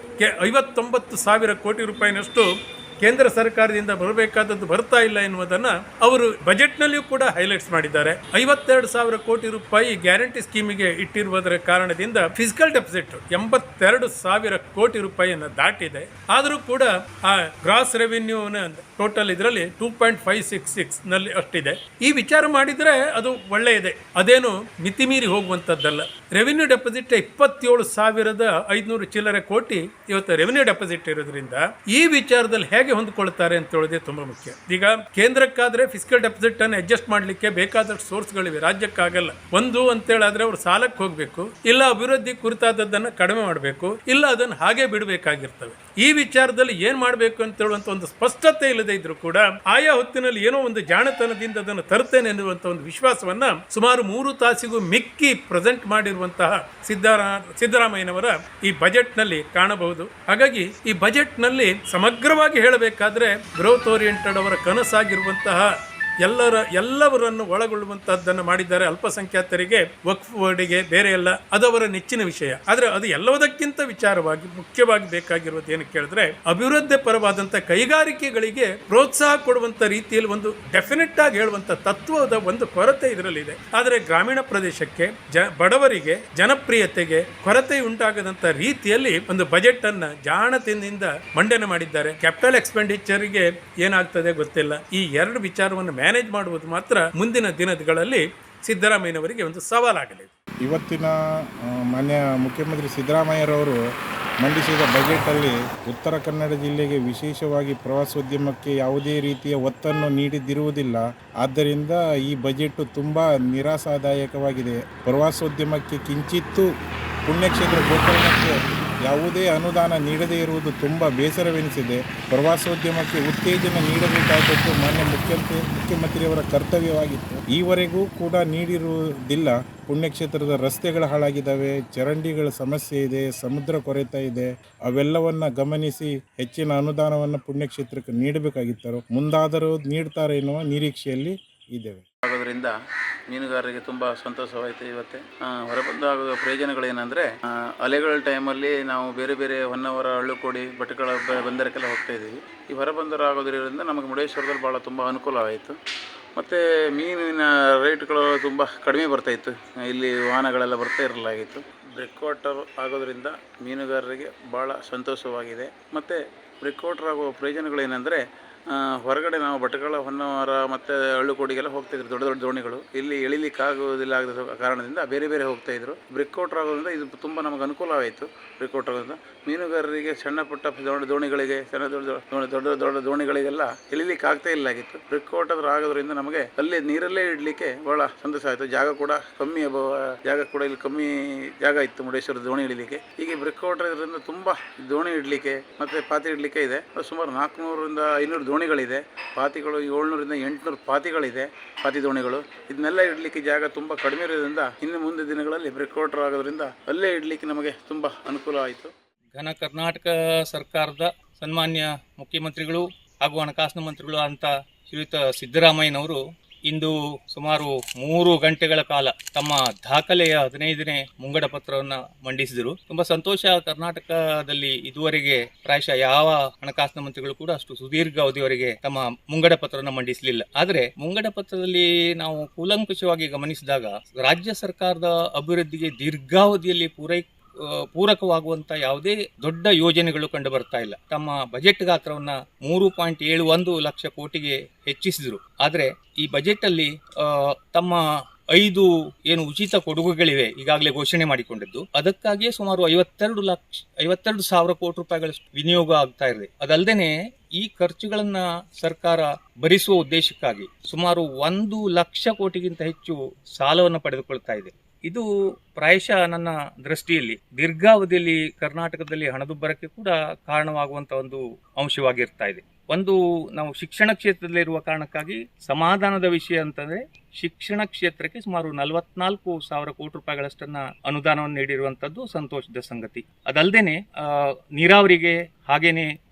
59,000 ಕೋಟಿ ರೂಪಾಯಿನಷ್ಟು ಕೇಂದ್ರ ಸರ್ಕಾರದಿಂದ ಬರಬೇಕಾದದ್ದು ಬರ್ತಾ ಇಲ್ಲ ಎನ್ನುವುದನ್ನು ಅವರು ಬಜೆಟ್ನಲ್ಲಿಯೂ ಕೂಡ ಹೈಲೈಟ್ಸ್ ಮಾಡಿದ್ದಾರೆ. 52,000 ಕೋಟಿ ರೂಪಾಯಿ ಗ್ಯಾರಂಟಿ ಸ್ಕೀಮಿಗೆ ಇಟ್ಟಿರುವುದರ ಕಾರಣದಿಂದ ಫಿಸಿಕಲ್ ಡೆಫಿಸಿಟ್ 82,000 ಕೋಟಿ ರೂಪಾಯಿಯನ್ನು ದಾಟಿದೆ. ಆದರೂ ಕೂಡ ಆ ಗ್ರಾಸ್ ರೆವಿನ್ಯೂ ಟೋಟಲ್ ಇದರಲ್ಲಿ 2.566 ನಲ್ಲಿ ಅಷ್ಟಿದೆ. ಈ ವಿಚಾರ ಮಾಡಿದ್ರೆ ಅದು ಒಳ್ಳೆಯದೇ, ಅದೇನು ಮಿತಿಮೀರಿ ಹೋಗುವಂತದ್ದಲ್ಲ. ರೆವಿನ್ಯೂ ಡೆಪಾಸಿಟ್ 27,500 ಚಿಲ್ಲರೆ ಕೋಟಿ ಇವತ್ತು ರೆವಿನ್ಯೂ ಡೆಪಾಸಿಟ್ ಇರೋದ್ರಿಂದ ಈ ವಿಚಾರದಲ್ಲಿ ಹೇಗೆ ಹೊಂದಿಕೊಳ್ತಾರೆ ಅಂತ ಹೇಳೋದೇ ತುಂಬಾ ಮುಖ್ಯ. ಈಗ ಕೇಂದ್ರಕ್ಕಾದ್ರೆ ಫಿಸಿಕಲ್ ಡೆಪಾಸಿಟ್ ಅನ್ನು ಅಡ್ಜಸ್ಟ್ ಮಾಡಲಿಕ್ಕೆ ಬೇಕಾದಷ್ಟು ಸೋರ್ಸ್ಗಳಿವೆ, ರಾಜ್ಯಕ್ಕಾಗಲ್ಲ. ಒಂದು ಅಂತೇಳಾದ್ರೆ ಅವರು ಸಾಲಕ್ಕೆ ಹೋಗಬೇಕು, ಇಲ್ಲ ಅಭಿವೃದ್ಧಿ ಕುರಿತಾದದ್ದನ್ನು ಕಡಿಮೆ ಮಾಡಬೇಕು, ಇಲ್ಲ ಅದನ್ನು ಹಾಗೆ ಬಿಡಬೇಕಾಗಿರ್ತವೆ. ಈ ವಿಚಾರದಲ್ಲಿ ಏನ್ ಮಾಡಬೇಕು ಅಂತ ಹೇಳುವಂತ ಒಂದು ಸ್ಪಷ್ಟತೆ ಇಲ್ಲದೆ ಇದ್ರು ಕೂಡ ಆಯಾ ಹೊತ್ತಿನಲ್ಲಿ ಏನೋ ಒಂದು ಜಾಣತನದಿಂದ ಅದನ್ನು ತರುತ್ತೇನೆ ಎನ್ನುವಂತ ಒಂದು ವಿಶ್ವಾಸವನ್ನ ಸುಮಾರು 3 ತಾಸಿಗೂ ಮಿಕ್ಕಿ ಪ್ರೆಸೆಂಟ್ ಮಾಡಿರುವಂತಹ ಸಿದ್ದರಾಮಯ್ಯನವರ ಈ ಬಜೆಟ್ ನಲ್ಲಿ ಕಾಣಬಹುದು. ಹಾಗಾಗಿ ಈ ಬಜೆಟ್ ನಲ್ಲಿ ಸಮಗ್ರವಾಗಿ ಹೇಳಬೇಕಾದ್ರೆ ಗ್ರೋತ್ ಓರಿಯೆಂಟೆಡ್ ಅವರ ಕನಸಾಗಿರುವಂತಹ ಎಲ್ಲವರನ್ನು ಒಳಗೊಳ್ಳುವಂತಹದ್ದನ್ನು ಮಾಡಿದ್ದಾರೆ. ಅಲ್ಪಸಂಖ್ಯಾತರಿಗೆ, ವಕ್ಫ್ ಬೋರ್ಡಿಗೆ, ಬೇರೆ ಎಲ್ಲ ಅದು ಅವರ ನೆಚ್ಚಿನ ವಿಷಯ. ಆದ್ರೆ ಅದು ಎಲ್ಲದಕ್ಕಿಂತ ವಿಚಾರವಾಗಿ ಮುಖ್ಯವಾಗಿ ಬೇಕಾಗಿರುವುದು ಏನು ಕೇಳಿದ್ರೆ ಅಭಿವೃದ್ಧಿ ಪರವಾದಂತ ಕೈಗಾರಿಕೆಗಳಿಗೆ ಪ್ರೋತ್ಸಾಹ ಕೊಡುವಂತ ರೀತಿಯಲ್ಲಿ ಒಂದು ಡೆಫಿನೆಟ್ ಆಗಿ ಹೇಳುವಂತ ತತ್ವದ ಒಂದು ಕೊರತೆ ಇದರಲ್ಲಿದೆ. ಆದರೆ ಗ್ರಾಮೀಣ ಪ್ರದೇಶಕ್ಕೆ ಬಡವರಿಗೆ ಜನಪ್ರಿಯತೆಗೆ ಕೊರತೆ ಉಂಟಾಗದಂತ ರೀತಿಯಲ್ಲಿ ಒಂದು ಬಜೆಟ್ ಅನ್ನ ಜಾಣತೆಯಿಂದ ಮಂಡನೆ ಮಾಡಿದ್ದಾರೆ. ಕ್ಯಾಪಿಟಲ್ ಎಕ್ಸ್ಪೆಂಡಿಚರ್ಗೆ ಏನಾಗ್ತದೆ ಗೊತ್ತಿಲ್ಲ. ಈ ಎರಡು ವಿಚಾರವನ್ನು ಮ್ಯಾನೇಜ್ ಮಾಡುವುದು ಮಾತ್ರ ಮುಂದಿನ ದಿನಗಳಲ್ಲಿ ಸಿದ್ದರಾಮಯ್ಯನವರಿಗೆ ಒಂದು ಸವಾಲಾಗಲಿದೆ. ಇವತ್ತಿನ ಮಾನ್ಯ ಮುಖ್ಯಮಂತ್ರಿ ಸಿದ್ದರಾಮಯ್ಯರವರು ಮಂಡಿಸಿದ ಬಜೆಟಲ್ಲಿ ಉತ್ತರ ಕನ್ನಡ ಜಿಲ್ಲೆಗೆ ವಿಶೇಷವಾಗಿ ಪ್ರವಾಸೋದ್ಯಮಕ್ಕೆ ಯಾವುದೇ ರೀತಿಯ ಒತ್ತನ್ನು ನೀಡಿದಿರುವುದಿಲ್ಲ. ಆದ್ದರಿಂದ ಈ ಬಜೆಟ್ ತುಂಬ ನಿರಾಶಾದಾಯಕವಾಗಿದೆ. ಪ್ರವಾಸೋದ್ಯಮಕ್ಕೆ ಕಿಂಚಿತ್ತೂ ಪುಣ್ಯಕ್ಷೇತ್ರ ಗೋಕರ್ಣಕ್ಕೆ ಯಾವುದೇ ಅನುದಾನ ನೀಡದೇ ಇರುವುದು ತುಂಬ ಬೇಸರವೆನಿಸಿದೆ. ಪ್ರವಾಸೋದ್ಯಮಕ್ಕೆ ಉತ್ತೇಜನ ನೀಡಬೇಕಾದದ್ದು ಮಾನ್ಯ ಮುಖ್ಯಮಂತ್ರಿಯವರ ಕರ್ತವ್ಯವಾಗಿತ್ತು. ಈವರೆಗೂ ಕೂಡ ನೀಡಿರುವುದಿಲ್ಲ. ಪುಣ್ಯಕ್ಷೇತ್ರದ ರಸ್ತೆಗಳು ಹಾಳಾಗಿದ್ದಾವೆ, ಚರಂಡಿಗಳ ಸಮಸ್ಯೆ ಇದೆ, ಸಮುದ್ರ ಕೊರೆತ ಇದೆ. ಅವೆಲ್ಲವನ್ನು ಗಮನಿಸಿ ಹೆಚ್ಚಿನ ಅನುದಾನವನ್ನು ಪುಣ್ಯಕ್ಷೇತ್ರಕ್ಕೆ ನೀಡಬೇಕಾಗಿತ್ತು. ಮುಂದಾದರೂ ನೀಡ್ತಾರೆ ಎನ್ನುವ ನಿರೀಕ್ಷೆಯಲ್ಲಿ ಇದ್ದೇವೆ. ಆಗೋದ್ರಿಂದ ಮೀನುಗಾರರಿಗೆ ತುಂಬ ಸಂತೋಷವಾಯಿತು. ಇವತ್ತೇ ಹೊರಬಂದಾಗುವ ಪ್ರಯೋಜನಗಳೇನೆಂದರೆ ಅಲೆಗಳ ಟೈಮಲ್ಲಿ ನಾವು ಬೇರೆ ಬೇರೆ ಹೊನ್ನಾವರ, ಹಳ್ಳುಕೋಡಿ, ಭಟ್ಕಳ ಬಂದರಕ್ಕೆಲ್ಲ ಹೋಗ್ತಾ ಇದ್ದೀವಿ. ಈ ಹೊರಬಂದರು ಆಗೋದ್ರಿಂದ ನಮಗೆ ಮುರುಡೇಶ್ವರದಲ್ಲಿ ಭಾಳ ತುಂಬ ಅನುಕೂಲವಾಯಿತು. ಮತ್ತು ಮೀನಿನ ರೇಟ್ಗಳು ತುಂಬ ಕಡಿಮೆ ಬರ್ತಾಯಿತ್ತು. ಇಲ್ಲಿ ವಾಹನಗಳೆಲ್ಲ ಬರ್ತಾ ಇರಲಾಗಿತ್ತು. ಬ್ರೇಕ್ ವಾಟರ್ ಆಗೋದ್ರಿಂದ ಮೀನುಗಾರರಿಗೆ ಭಾಳ ಸಂತೋಷವಾಗಿದೆ. ಮತ್ತು ಬ್ರೇಕ್ ವಾಟರ್ ಆಗುವ ಪ್ರಯೋಜನಗಳೇನೆಂದರೆ ಹೊರಗಡೆ ನಾವು ಭಟ್ಕಳ, ಹೊನ್ನಾವರ ಮತ್ತು ಹಳ್ಳುಕೋಡಿಗೆಲ್ಲ ಹೋಗ್ತಾಯಿದ್ರು ದೊಡ್ಡ ದೊಡ್ಡ ದೋಣಿಗಳು. ಇಲ್ಲಿ ಎಳಿಲಿಕ್ಕೆ ಆಗೋದಿಲ್ಲ ಆಗದ ಕಾರಣದಿಂದ ಬೇರೆ ಬೇರೆ ಹೋಗ್ತಾಯಿದ್ರು. ಬ್ರೇಕ್ ವಾಟರ್ ಆಗೋದ್ರಿಂದ ಇದು ತುಂಬ ನಮಗೆ ಅನುಕೂಲವಾಯಿತು. ಬ್ರೇಕ್ ವಾಟರ್ ಆಗೋದ್ರಿಂದ ಮೀನುಗಾರರಿಗೆ ಸಣ್ಣ ಪುಟ್ಟ ದೋಣಿಗಳಿಗೆ, ದೊಡ್ಡ ದೋಣಿಗಳಿಗೆಲ್ಲ ಎಳಿಲಿಕ್ಕೆ ಆಗ್ತಾ ಇಲ್ಲ ಆಗಿತ್ತು. ಬ್ರೇಕ್ ವಾಟರ್ ಆಗೋದ್ರಿಂದ ನಮಗೆ ಅಲ್ಲೇ ನೀರಲ್ಲೇ ಇಡಲಿಕ್ಕೆ ಭಾಳ ಸಂತೋಷ ಆಯಿತು. ಜಾಗ ಕೂಡ ಇಲ್ಲಿ ಕಮ್ಮಿ ಜಾಗ ಇತ್ತು ಮುರುಡೇಶ್ವರದ ದೋಣಿ ಇಡಲಿಕ್ಕೆ. ಹೀಗೆ ಬ್ರೇಕ್ ವಾಟರ್ ಇದರಿಂದ ತುಂಬ ದೋಣಿ ಇಡಲಿಕ್ಕೆ ಮತ್ತು ಪಾತಿ ಇಡಲಿಕ್ಕೆ ಇದೆ. ಸುಮಾರು 400ರಿಂದ 500 ದೋಣಿಗಳಿದೆ. ಪಾತಿಗಳು 700ರಿಂದ 800 ಪಾತಿಗಳಿದೆ, ಪಾತಿ ದೋಣಿಗಳು. ಇದನ್ನೆಲ್ಲ ಇಡಲಿಕ್ಕೆ ಜಾಗ ತುಂಬ ಕಡಿಮೆ ಇರೋದ್ರಿಂದ ಇನ್ನು ಮುಂದೆ ದಿನಗಳಲ್ಲಿ ಬ್ರೇಕ್ ವಾಟರ್ ಆಗೋದ್ರಿಂದ ಅಲ್ಲೇ ಇಡಲಿಕ್ಕೆ ನಮಗೆ ತುಂಬ ಅನುಕೂಲ ಆಯಿತು. ಘನ ಕರ್ನಾಟಕ ಸರ್ಕಾರದ ಸನ್ಮಾನ್ಯ ಮುಖ್ಯಮಂತ್ರಿಗಳು ಹಾಗೂ ಹಣಕಾಸಿನ ಮಂತ್ರಿಗಳು ಅಂತ ಶ್ರೀಯುತ ಸಿದ್ದರಾಮಯ್ಯನವರು ಇಂದು ಸುಮಾರು 3 ಗಂಟೆಗಳ ಕಾಲ ತಮ್ಮ ದಾಖಲೆಯ 15ನೇ ಮುಂಗಡ ಪತ್ರವನ್ನು ಮಂಡಿಸಿದರು. ತುಂಬಾ ಸಂತೋಷ. ಕರ್ನಾಟಕದಲ್ಲಿ ಇದುವರೆಗೆ ಪ್ರಾಯಶಃ ಯಾವ ಹಣಕಾಸಿನ ಮಂತ್ರಿಗಳು ಕೂಡ ಅಷ್ಟು ಸುದೀರ್ಘ ಅವಧಿಯವರೆಗೆ ತಮ್ಮ ಮುಂಗಡ ಪತ್ರವನ್ನು ಮಂಡಿಸಲಿಲ್ಲ. ಆದರೆ ಮುಂಗಡ ಪತ್ರದಲ್ಲಿ ನಾವು ಕೂಲಂಕಷವಾಗಿ ಗಮನಿಸಿದಾಗ ರಾಜ್ಯ ಸರ್ಕಾರದ ಅಭಿವೃದ್ಧಿಗೆ ದೀರ್ಘಾವಧಿಯಲ್ಲಿ ಪೂರಕವಾಗುವಂತ ಯಾವುದೇ ದೊಡ್ಡ ಯೋಜನೆಗಳು ಕಂಡು ಬರ್ತಾ ಇಲ್ಲ. ತಮ್ಮ ಬಜೆಟ್ ಗಾತ್ರವನ್ನ 3.71 ಲಕ್ಷ ಕೋಟಿಗೆ ಹೆಚ್ಚಿಸಿದ್ರು. ಆದರೆ ಈ ಬಜೆಟ್ ಅಲ್ಲಿ ತಮ್ಮ 5 ಏನು ಉಚಿತ ಕೊಡುಗೆಗಳಿವೆ ಈಗಾಗಲೇ ಘೋಷಣೆ ಮಾಡಿಕೊಂಡಿದ್ದು, ಅದಕ್ಕಾಗಿಯೇ ಸುಮಾರು 52,000 ಕೋಟಿ ರೂಪಾಯಿಗಳಷ್ಟು ವಿನಿಯೋಗ ಆಗ್ತಾ ಇದೆ. ಅದಲ್ಲದೆ ಈ ಖರ್ಚುಗಳನ್ನ ಸರ್ಕಾರ ಭರಿಸುವ ಉದ್ದೇಶಕ್ಕಾಗಿ ಸುಮಾರು 1 ಲಕ್ಷ ಕೋಟಿಗಿಂತ ಹೆಚ್ಚು ಸಾಲವನ್ನು ಪಡೆದುಕೊಳ್ತಾ ಇದೆ. ಇದು ಪ್ರಾಯಶಃ ನನ್ನ ದೃಷ್ಟಿಯಲ್ಲಿ ದೀರ್ಘಾವಧಿಯಲ್ಲಿ ಕರ್ನಾಟಕದಲ್ಲಿ ಹಣದುಬ್ಬರಕ್ಕೆ ಕೂಡ ಕಾರಣವಾಗುವಂತ ಒಂದು ಅಂಶವಾಗಿರ್ತಾ ಇದೆ. ಒಂದು ನಾವು ಶಿಕ್ಷಣ ಕ್ಷೇತ್ರದಲ್ಲಿರುವ ಕಾರಣಕ್ಕಾಗಿ ಸಮಾಧಾನದ ವಿಷಯ ಅಂತಂದ್ರೆ ಶಿಕ್ಷಣ ಕ್ಷೇತ್ರಕ್ಕೆ ಸುಮಾರು 44,000 ಕೋಟಿ ರೂಪಾಯಿಗಳಷ್ಟನ್ನ ಅನುದಾನವನ್ನು ನೀಡಿರುವಂತದ್ದು ಸಂತೋಷದ ಸಂಗತಿ. ಅದಲ್ಲದೇನೆ ನೀರಾವರಿಗೆ ಹಾಗೇನೆ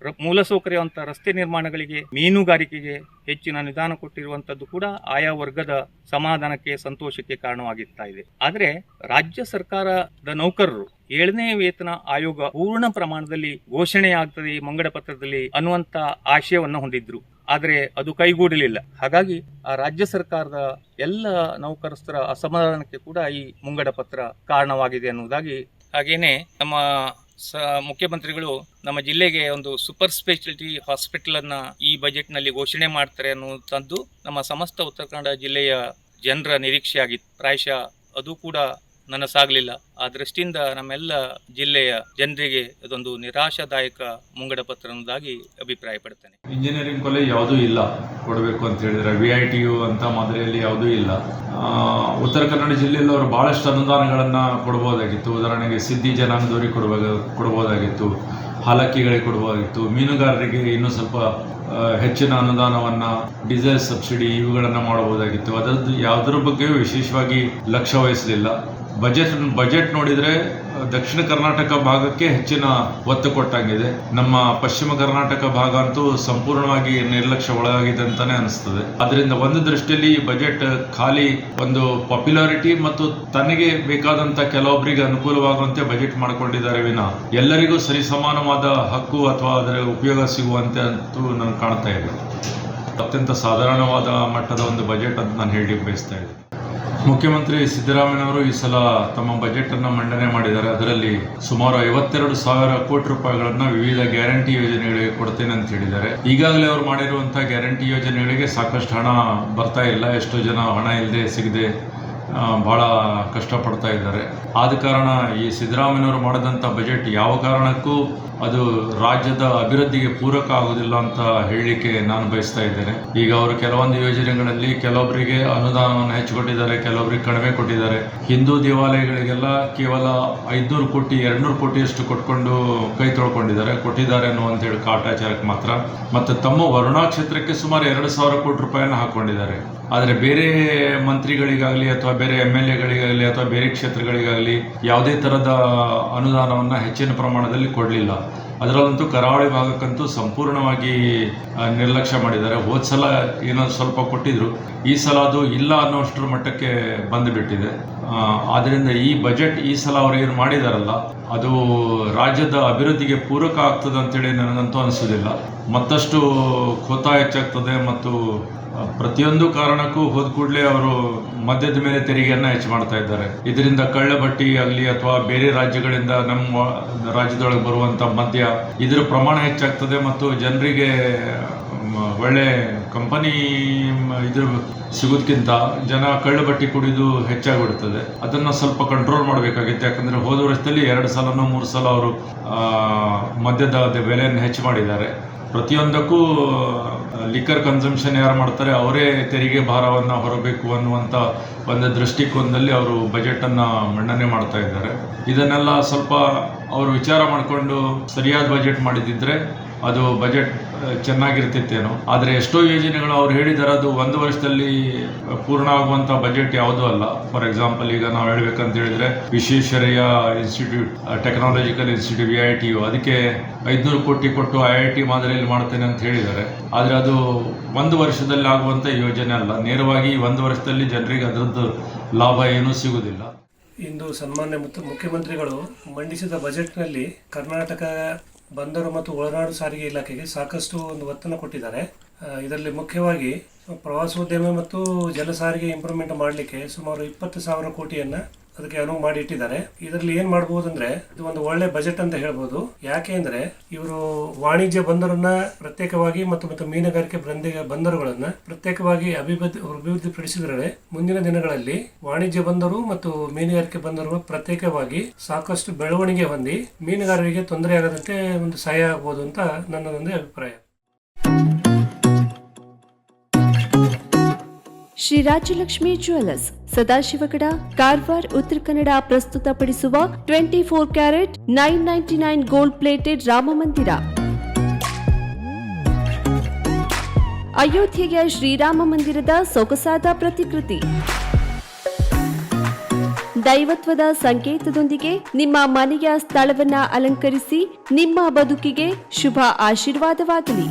ಮೂಲಸೌಕರ್ಯವಂತ ರಸ್ತೆ ನಿರ್ಮಾಣಗಳಿಗೆ, ಮೀನುಗಾರಿಕೆಗೆ ಹೆಚ್ಚಿನ ಅನುದಾನ ಕೊಟ್ಟಿರುವಂತದ್ದು ಕೂಡ ಆಯಾ ವರ್ಗದ ಸಮಾಧಾನಕ್ಕೆ, ಸಂತೋಷಕ್ಕೆ ಕಾರಣವಾಗಿರ್ತಾ ಇದೆ. ಆದ್ರೆ ರಾಜ್ಯ ಸರ್ಕಾರದ ನೌಕರರು 7ನೇ ವೇತನ ಆಯೋಗ ಪೂರ್ಣ ಪ್ರಮಾಣದಲ್ಲಿ ಘೋಷಣೆಯಾಗ್ತದೆ ಈ ಮುಂಗಡ ಪತ್ರದಲ್ಲಿ ಅನ್ನುವಂತ ಆಶಯವನ್ನು ಹೊಂದಿದ್ರು. ಆದರೆ ಅದು ಕೈಗೂಡಲಿಲ್ಲ. ಹಾಗಾಗಿ ಆ ರಾಜ್ಯ ಸರ್ಕಾರದ ಎಲ್ಲ ನೌಕರಸ್ಥರ ಅಸಮಾಧಾನಕ್ಕೆ ಕೂಡ ಈ ಮುಂಗಡ ಪತ್ರ ಕಾರಣವಾಗಿದೆ ಅನ್ನುವುದಾಗಿ. ಹಾಗೇನೆ ನಮ್ಮ ಮುಖ್ಯಮಂತ್ರಿಗಳು ನಮ್ಮ ಜಿಲ್ಲೆಗೆ ಒಂದು ಸೂಪರ್ ಸ್ಪೆಷಾಲಿಟಿ ಹಾಸ್ಪಿಟಲ್ ಅನ್ನ ಈ ಬಜೆಟ್ ನಲ್ಲಿ ಘೋಷಣೆ ಮಾಡ್ತಾರೆ ಅನ್ನುವಂಥದ್ದು ನಮ್ಮ ಸಮಸ್ತ ಉತ್ತರ ಕನ್ನಡ ಜಿಲ್ಲೆಯ ಜನರ ನಿರೀಕ್ಷೆ ಆಗಿತ್ತು. ಪ್ರಾಯಶಃ ಅದು ಕೂಡ ನನಸಾಗಲಿಲ್ಲ. ಆ ದೃಷ್ಟಿಯಿಂದ ನಮ್ಮೆಲ್ಲ ಜಿಲ್ಲೆಯ ಜನರಿಗೆ ಇದೊಂದು ನಿರಾಶಾದಾಯಕ ಮುಂಗಡ ಪತ್ರ ಅನ್ನೋದಾಗಿ ಅಭಿಪ್ರಾಯ ಪಡ್ತೇನೆ. ಇಂಜಿನಿಯರಿಂಗ್ ಕಾಲೇಜ್ ಯಾವುದೂ ಇಲ್ಲ ಕೊಡಬೇಕು ಅಂತ ಹೇಳಿದ್ರೆ, VITU ಅಂತ ಮಾದರಿಯಲ್ಲಿ ಯಾವುದೂ ಇಲ್ಲ. ಉತ್ತರ ಕನ್ನಡ ಜಿಲ್ಲೆಯಲ್ಲಿ ಅವರು ಬಹಳಷ್ಟು ಅನುದಾನಗಳನ್ನು ಕೊಡ್ಬೋದಾಗಿತ್ತು. ಉದಾಹರಣೆಗೆ ಸಿದ್ಧಿ ಜನಾಂಗದವರಿಗೆ ಕೊಡ್ಬೋದಾಗಿತ್ತು, ಹಾಲಕ್ಕಿಗಳಿಗೆ ಕೊಡ್ಬೋದಾಗಿತ್ತು, ಮೀನುಗಾರರಿಗೆ ಇನ್ನೂ ಸ್ವಲ್ಪ ಹೆಚ್ಚಿನ ಅನುದಾನವನ್ನು, ಡೀಸೆಲ್ ಸಬ್ಸಿಡಿ ಇವುಗಳನ್ನು ಮಾಡಬಹುದಾಗಿತ್ತು. ಅದರದ್ದು ಯಾವುದರ ಬಗ್ಗೆಯೂ ವಿಶೇಷವಾಗಿ ಲಕ್ಷ್ಯ ವಹಿಸಲಿಲ್ಲ. ಬಜೆಟ್ ನೋಡಿದರೆ ದಕ್ಷಿಣ ಕರ್ನಾಟಕ ಭಾಗಕ್ಕೆ ಹೆಚ್ಚಿನ ಒತ್ತು ಕೊಟ್ಟಂಗಿದೆ. ನಮ್ಮ ಪಶ್ಚಿಮ ಕರ್ನಾಟಕ ಭಾಗ ಅಂತೂ ಸಂಪೂರ್ಣವಾಗಿ ನಿರ್ಲಕ್ಷ್ಯ ಒಳಗಾಗಿದೆ ಅಂತಾನೆ ಅನಿಸ್ತದೆ. ಅದರಿಂದ ಒಂದು ದೃಷ್ಟಿಯಲ್ಲಿ ಈ ಬಜೆಟ್ ಖಾಲಿ ಒಂದು ಪಾಪ್ಯುಲಾರಿಟಿ ಮತ್ತು ತನಗೆ ಬೇಕಾದಂತ ಕೆಲವೊಬ್ಬರಿಗೆ ಅನುಕೂಲವಾಗುವಂತೆ ಬಜೆಟ್ ಮಾಡಿಕೊಂಡಿದ್ದಾರೆ ವಿನ ಎಲ್ಲರಿಗೂ ಸರಿಸಮಾನವಾದ ಹಕ್ಕು ಅಥವಾ ಅದರ ಉಪಯೋಗ ಸಿಗುವಂತೆ ಅಂತೂ ನನಗೆ ಕಾಣ್ತಾ ಇದೆ. ಅತ್ಯಂತ ಸಾಧಾರಣವಾದ ಮಟ್ಟದ ಒಂದು ಬಜೆಟ್ ಅಂತ ನಾನು ಹೇಳಿ ಬಯಸ್ತಾ ಇದ್ದೀನಿ. ಮುಖ್ಯಮಂತ್ರಿ ಸಿದ್ದರಾಮಯ್ಯನವರು ಈ ಸಲ ತಮ್ಮ ಬಜೆಟ್ ಅನ್ನು ಮಂಡನೆ ಮಾಡಿದ್ದಾರೆ. ಅದರಲ್ಲಿ ಸುಮಾರು 52,000 ಕೋಟಿ ರೂಪಾಯಿಗಳನ್ನ ವಿವಿಧ ಗ್ಯಾರಂಟಿ ಯೋಜನೆಗಳಿಗೆ ಕೊಡ್ತೇನೆ ಅಂತ ಹೇಳಿದ್ದಾರೆ. ಈಗಾಗಲೇ ಅವರು ಮಾಡಿರುವಂತಹ ಗ್ಯಾರಂಟಿ ಯೋಜನೆಗಳಿಗೆ ಸಾಕಷ್ಟು ಹಣ ಬರ್ತಾ ಇಲ್ಲ. ಎಷ್ಟೋ ಜನ ಹಣ ಇಲ್ಲದೆ ಸಿಗದೆ ಬಹಳ ಕಷ್ಟಪಡ್ತಾ ಇದ್ದಾರೆ. ಆದ ಕಾರಣ ಈ ಸಿದ್ದರಾಮಯ್ಯನವರು ಮಾಡಿದಂಥ ಬಜೆಟ್ ಯಾವ ಕಾರಣಕ್ಕೂ ಅದು ರಾಜ್ಯದ ಅಭಿವೃದ್ಧಿಗೆ ಪೂರಕ ಆಗುವುದಿಲ್ಲ ಅಂತ ಹೇಳಲಿಕ್ಕೆ ನಾನು ಬಯಸ್ತಾ ಇದ್ದೇನೆ. ಈಗ ಅವರು ಕೆಲವೊಂದು ಯೋಜನೆಗಳಲ್ಲಿ ಕೆಲವೊಬ್ಬರಿಗೆ ಅನುದಾನವನ್ನು ಹೆಚ್ಚು ಕೊಟ್ಟಿದ್ದಾರೆ, ಕೆಲವೊಬ್ಬರಿಗೆ ಕಡಿಮೆ ಕೊಟ್ಟಿದ್ದಾರೆ. ಹಿಂದೂ ದೇವಾಲಯಗಳಿಗೆಲ್ಲ ಕೇವಲ 500 ಕೋಟಿ 200 ಕೋಟಿಯಷ್ಟು ಕೊಟ್ಕೊಂಡು ಕೈ ಕೊಟ್ಟಿದ್ದಾರೆ ಅನ್ನುವಂತ ಹೇಳಿ ಕಾಟಾಚಾರಕ್ಕೆ ಮಾತ್ರ. ಮತ್ತು ತಮ್ಮ ವರುಣಾ ಕ್ಷೇತ್ರಕ್ಕೆ ಸುಮಾರು 2,000 ಕೋಟಿ ರೂಪಾಯಿಯನ್ನು ಹಾಕೊಂಡಿದ್ದಾರೆ. ಆದರೆ ಬೇರೆ ಮಂತ್ರಿಗಳಿಗಾಗಲಿ ಅಥವಾ ಬೇರೆ MLAಗಳಿಗಾಗಲಿ ಅಥವಾ ಬೇರೆ ಕ್ಷೇತ್ರಗಳಿಗಾಗಲಿ ಯಾವುದೇ ಥರದ ಅನುದಾನವನ್ನು ಹೆಚ್ಚಿನ ಪ್ರಮಾಣದಲ್ಲಿ ಕೊಡಲಿಲ್ಲ. ಅದರಲ್ಲಂತೂ ಕರಾವಳಿ ಭಾಗಕ್ಕಂತೂ ಸಂಪೂರ್ಣವಾಗಿ ನಿರ್ಲಕ್ಷ್ಯ ಮಾಡಿದ್ದಾರೆ. ಹೋದ ಸಲ ಏನೋ ಸ್ವಲ್ಪ ಕೊಟ್ಟಿದ್ರು, ಈ ಸಲ ಅದು ಇಲ್ಲ ಅನ್ನೋಷ್ಟರ ಮಟ್ಟಕ್ಕೆ ಬಂದುಬಿಟ್ಟಿದೆ. ಆದ್ದರಿಂದ ಈ ಬಜೆಟ್ ಈ ಸಲ ಅವರು ಏನು ಮಾಡಿದಾರಲ್ಲ ಅದು ರಾಜ್ಯದ ಅಭಿವೃದ್ಧಿಗೆ ಪೂರಕ ಆಗ್ತದೆ ಅಂತೇಳಿ ನನಗಂತೂ ಅನಿಸೋದಿಲ್ಲ. ಮತ್ತಷ್ಟು ಖೋತ ಹೆಚ್ಚಾಗ್ತದೆ ಮತ್ತು ಪ್ರತಿಯೊಂದು ಕಾರಣಕ್ಕೂ ಹೋದ ಕೂಡಲೇ ಅವರು ಮದ್ಯದ ಮೇಲೆ ತೆರಿಗೆಯನ್ನು ಹೆಚ್ಚು ಮಾಡ್ತಾ ಇದ್ದಾರೆ. ಇದರಿಂದ ಕಳ್ಳಬಟ್ಟಿ ಆಗಲಿ ಅಥವಾ ಬೇರೆ ರಾಜ್ಯಗಳಿಂದ ನಮ್ಮ ರಾಜ್ಯದೊಳಗೆ ಬರುವಂಥ ಮದ್ಯ ಇದರ ಪ್ರಮಾಣ ಹೆಚ್ಚಾಗ್ತದೆ ಮತ್ತು ಜನರಿಗೆ ಒಳ್ಳೆ ಕಂಪನಿ ಇದ್ರ ಸಿಗೋದಕ್ಕಿಂತ ಜನ ಕಳ್ಳಬಟ್ಟಿ ಕುಡಿದು ಹೆಚ್ಚಾಗ್ಬಿಡ್ತದೆ. ಅದನ್ನು ಸ್ವಲ್ಪ ಕಂಟ್ರೋಲ್ ಮಾಡಬೇಕಾಗಿತ್ತು. ಯಾಕಂದರೆ ಹೋದ ವರ್ಷದಲ್ಲಿ 2 ಸಲನೋ 3 ಸಲ ಅವರು ಮದ್ಯದ ಬೆಲೆಯನ್ನು ಹೆಚ್ಚು ಮಾಡಿದ್ದಾರೆ. ಪ್ರತಿಯೊಂದಕ್ಕೂ ಲಿಕ್ಕರ್ ಕನ್ಸಂಪ್ಷನ್ ಯಾರು ಮಾಡ್ತಾರೆ ಅವರೇ ತೆರಿಗೆ ಭಾರವನ್ನು ಹೊರಬೇಕು ಅನ್ನುವಂಥ ಒಂದು ದೃಷ್ಟಿಕೋನದಲ್ಲಿ ಅವರು ಬಜೆಟನ್ನು ಮಂಡನೆ ಮಾಡ್ತಾ ಇದ್ದಾರೆ. ಇದನ್ನೆಲ್ಲ ಸ್ವಲ್ಪ ಅವರು ವಿಚಾರ ಮಾಡಿಕೊಂಡು ಸರಿಯಾದ ಬಜೆಟ್ ಮಾಡಿದಿದ್ರೆ ಅದು ಬಜೆಟ್ ಚೆನ್ನಾಗಿರ್ತಿತ್ತೇನೋ. ಆದರೆ ಎಷ್ಟೋ ಯೋಜನೆಗಳು ಅವ್ರು ಹೇಳಿದ್ದಾರೆ ಅದು 1 ವರ್ಷದಲ್ಲಿ ಪೂರ್ಣ ಆಗುವಂಥ ಬಜೆಟ್ ಯಾವುದೂ ಅಲ್ಲ. ಫಾರ್ ಎಕ್ಸಾಂಪಲ್ ಈಗ ನಾವು ಹೇಳ್ಬೇಕಂತ ಹೇಳಿದ್ರೆ Visvesvaraya institute technological institute VITU ಅದಕ್ಕೆ 500 ಕೋಟಿ ಕೊಟ್ಟು IIT ಮಾದರಿಯಲ್ಲಿ ಮಾಡ್ತೇನೆ ಅಂತ ಹೇಳಿದ್ದಾರೆ. ಆದರೆ ಅದು 1 ವರ್ಷದಲ್ಲಿ ಆಗುವಂಥ ಯೋಜನೆ ಅಲ್ಲ. ನೇರವಾಗಿ 1 ವರ್ಷದಲ್ಲಿ ಜನರಿಗೆ ಅದರದ್ದು ಲಾಭ ಏನೂ ಸಿಗುವುದಿಲ್ಲ. ಇಂದು ಸನ್ಮಾನ್ಯ ಮುಖ್ಯಮಂತ್ರಿಗಳು ಮಂಡಿಸಿದ ಬಜೆಟ್ನಲ್ಲಿ ಕರ್ನಾಟಕ ಬಂದರು ಮತ್ತು ಒಳನಾಡು ಸಾರಿಗೆ ಇಲಾಖೆಗೆ ಸಾಕಷ್ಟು ಒಂದು ಒತ್ತನ್ನು ಕೊಟ್ಟಿದ್ದಾರೆ. ಇದರಲ್ಲಿ ಮುಖ್ಯವಾಗಿ ಪ್ರವಾಸೋದ್ಯಮ ಮತ್ತು ಜಲ ಸಾರಿಗೆ ಇಂಪ್ರೂವ್ಮೆಂಟ್ ಮಾಡಲಿಕ್ಕೆ ಸುಮಾರು 20,000 ಕೋಟಿಯನ್ನು ಅದಕ್ಕೆ ಅನುವು ಮಾಡಿ ಇಟ್ಟಿದ್ದಾರೆ. ಇದರಲ್ಲಿ ಏನ್ ಮಾಡಬಹುದಂದ್ರೆ ಇದು ಒಂದು ಒಳ್ಳೆ ಬಜೆಟ್ ಅಂತ ಹೇಳ್ಬೋದು. ಯಾಕೆ ಅಂದ್ರೆ ಇವರು ವಾಣಿಜ್ಯ ಬಂದರನ್ನ ಪ್ರತ್ಯೇಕವಾಗಿ ಮತ್ತು ಮೀನುಗಾರಿಕೆ ಬಂದರುಗಳನ್ನ ಪ್ರತ್ಯೇಕವಾಗಿ ಅಭಿವೃದ್ಧಿಪಡಿಸಿದರೆ ಮುಂದಿನ ದಿನಗಳಲ್ಲಿ ವಾಣಿಜ್ಯ ಬಂದರು ಮತ್ತು ಮೀನುಗಾರಿಕೆ ಬಂದರು ಪ್ರತ್ಯೇಕವಾಗಿ ಸಾಕಷ್ಟು ಬೆಳವಣಿಗೆ ಹೊಂದಿ ಮೀನುಗಾರರಿಗೆ ತೊಂದರೆ ಆಗದಂತೆ ಒಂದು ಸಹಾಯ ಆಗಬಹುದು ಅಂತ ನನ್ನ ಒಂದು ಅಭಿಪ್ರಾಯ. ಶ್ರೀ ರಾಜಲಕ್ಷ್ಮಿ ಜ್ಯುವೆಲ್ಲರ್ಸ್ ಸದಾಶಿವಗಡ ಕಾರವಾರ ಉತ್ತರ ಕನ್ನಡ ಪ್ರಸ್ತುತಪಡಿಸುವ 24 ಕ್ಯಾರೆಟ್ 999 ಗೋಲ್ಡ್ ಪ್ಲೇಟೆಡ್ ರಾಮಮಂದಿರ. ಅಯೋಧ್ಯೆಯ ಶ್ರೀರಾಮ ಮಂದಿರದ ಸೊಗಸಾದ ಪ್ರತಿಕೃತಿ. ದೈವತ್ವದ ಸಂಕೇತದೊಂದಿಗೆ ನಿಮ್ಮ ಮನೆಯ ಸ್ಥಳವನ್ನ ಅಲಂಕರಿಸಿ ನಿಮ್ಮ ಬದುಕಿಗೆ ಶುಭ ಆಶೀರ್ವಾದವಾಗಲಿ.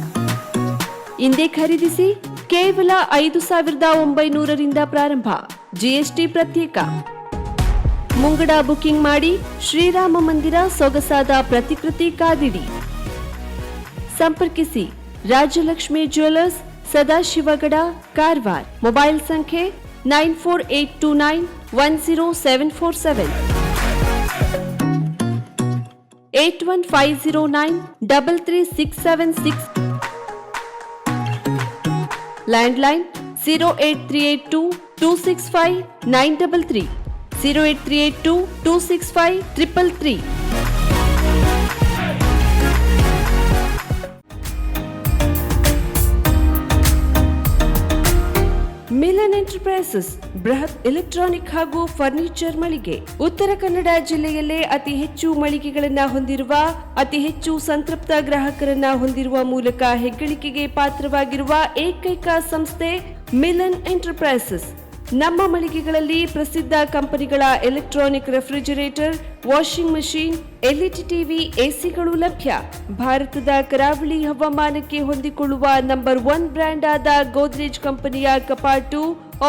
ಇಂದೇ ಖರೀದಿಸಿ. ಕೇವಲ 5,900ರಿಂದ ಪ್ರಾರಂಭ. ಜಿಎಸ್ಟಿ ಪ್ರತ್ಯೇಕ. ಮುಂಗಡ ಬುಕಿಂಗ್ ಮಾಡಿ. ಶ್ರೀರಾಮ ಮಂದಿರ ಸೊಗಸಾದ ಪ್ರತಿಕೃತಿ ಕಾದಿಡಿ. ಸಂಪರ್ಕಿಸಿ ರಾಜಲಕ್ಷ್ಮಿ ಜ್ಯುವೆಲ್ಲರ್ಸ್, ಸದಾಶಿವಗಡ, ಕಾರವಾರ. ಮೊಬೈಲ್ ಸಂಖ್ಯೆ 9482910747 8150933676. ಲ್ಯಾಂಡ್ಲೈನ್ 08382265933 08382265333. ಮಿಲನ್ ಎಂಟರ್ಪ್ರೈಸಸ್ ಬೃಹತ್ ಎಲೆಕ್ಟ್ರಾನಿಕ್ ಹಾಗೂ ಫರ್ನಿಚರ್ ಮಳಿಗೆ. ಉತ್ತರ ಕನ್ನಡ ಜಿಲ್ಲೆಯಲ್ಲೇ ಅತಿ ಹೆಚ್ಚು ಮಳಿಗೆಗಳನ್ನು ಹೊಂದಿರುವ, ಅತಿ ಹೆಚ್ಚು ಸಂತೃಪ್ತ ಗ್ರಾಹಕರನ್ನ ಹೊಂದಿರುವ ಮೂಲಕ ಹೆಗ್ಗಳಿಕೆಗೆ ಪಾತ್ರವಾಗಿರುವ ಏಕೈಕ ಸಂಸ್ಥೆ ಮಿಲನ್ ಎಂಟರ್ಪ್ರೈಸಸ್. ನಮ್ಮ ಮಳಿಗೆಗಳಲ್ಲಿ ಪ್ರಸಿದ್ಧ ಕಂಪನಿಗಳ electronic refrigerator, washing machine, LED TV, ಎಸಿಗಳು ಲಭ್ಯ. ಭಾರತದ ಕರಾವಳಿ ಹವಾಮಾನಕ್ಕೆ ಹೊಂದಿಕೊಳ್ಳುವ ನಂಬರ್ 1 ಬ್ರ್ಯಾಂಡ್ ಆದ ಗೋದ್ರೇಜ್ ಕಂಪನಿಯ ಕಪಾಟು,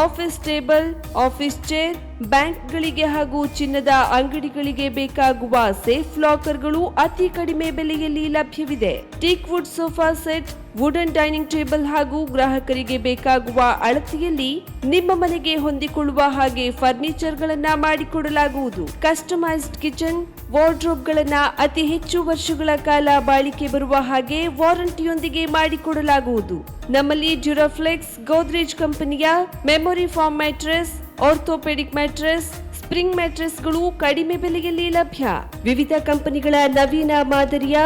ಆಫೀಸ್ ಟೇಬಲ್, ಆಫೀಸ್ ಚೇರ್, ಬ್ಯಾಂಕ್ಗಳಿಗೆ ಹಾಗೂ ಚಿನ್ನದ ಅಂಗಡಿಗಳಿಗೆ ಬೇಕಾಗುವ ಸೇಫ್ ಲಾಕರ್ಗಳು ಅತಿ ಕಡಿಮೆ ಬೆಲೆಯಲ್ಲಿ ಲಭ್ಯವಿದೆ. Teak wood sofa set, wooden dining table ಹಾಗೂ ಗ್ರಾಹಕರಿಗೆ ಬೇಕಾಗುವ ಅಳತೆಯಲ್ಲಿ ನಿಮ್ಮ ಮನೆಗೆ ಹೊಂದಿಕೊಳ್ಳುವ ಹಾಗೆ ಫರ್ನಿಚರ್ ಗಳನ್ನ ಮಾಡಿಕೊಡಲಾಗುವುದು. ಕಸ್ಟಮೈಸ್ಡ್ ಕಿಚನ್, ವಾರ್ಡ್ರೋಬ್ ಗಳನ್ನ ಅತಿ ಹೆಚ್ಚು ವರ್ಷಗಳ ಕಾಲ ಬಾಳಿಕೆ ಬರುವ ಹಾಗೆ ವಾರಂಟಿಯೊಂದಿಗೆ ಮಾಡಿಕೊಡಲಾಗುವುದು. ನಮ್ಮಲ್ಲಿ ಡ್ಯೂರಾಫ್ಲೆಕ್ಸ್, ಗೋದ್ರೇಜ್ ಕಂಪನಿಯ memory foam mattress, orthopedic mattress, spring ಮ್ಯಾಟ್ರೆಸ್ಗಳು ಕಡಿಮೆ ಬೆಲೆಯಲ್ಲಿ ಲಭ್ಯ. ವಿವಿಧ ಕಂಪನಿಗಳ ನವೀನ ಮಾದರಿಯ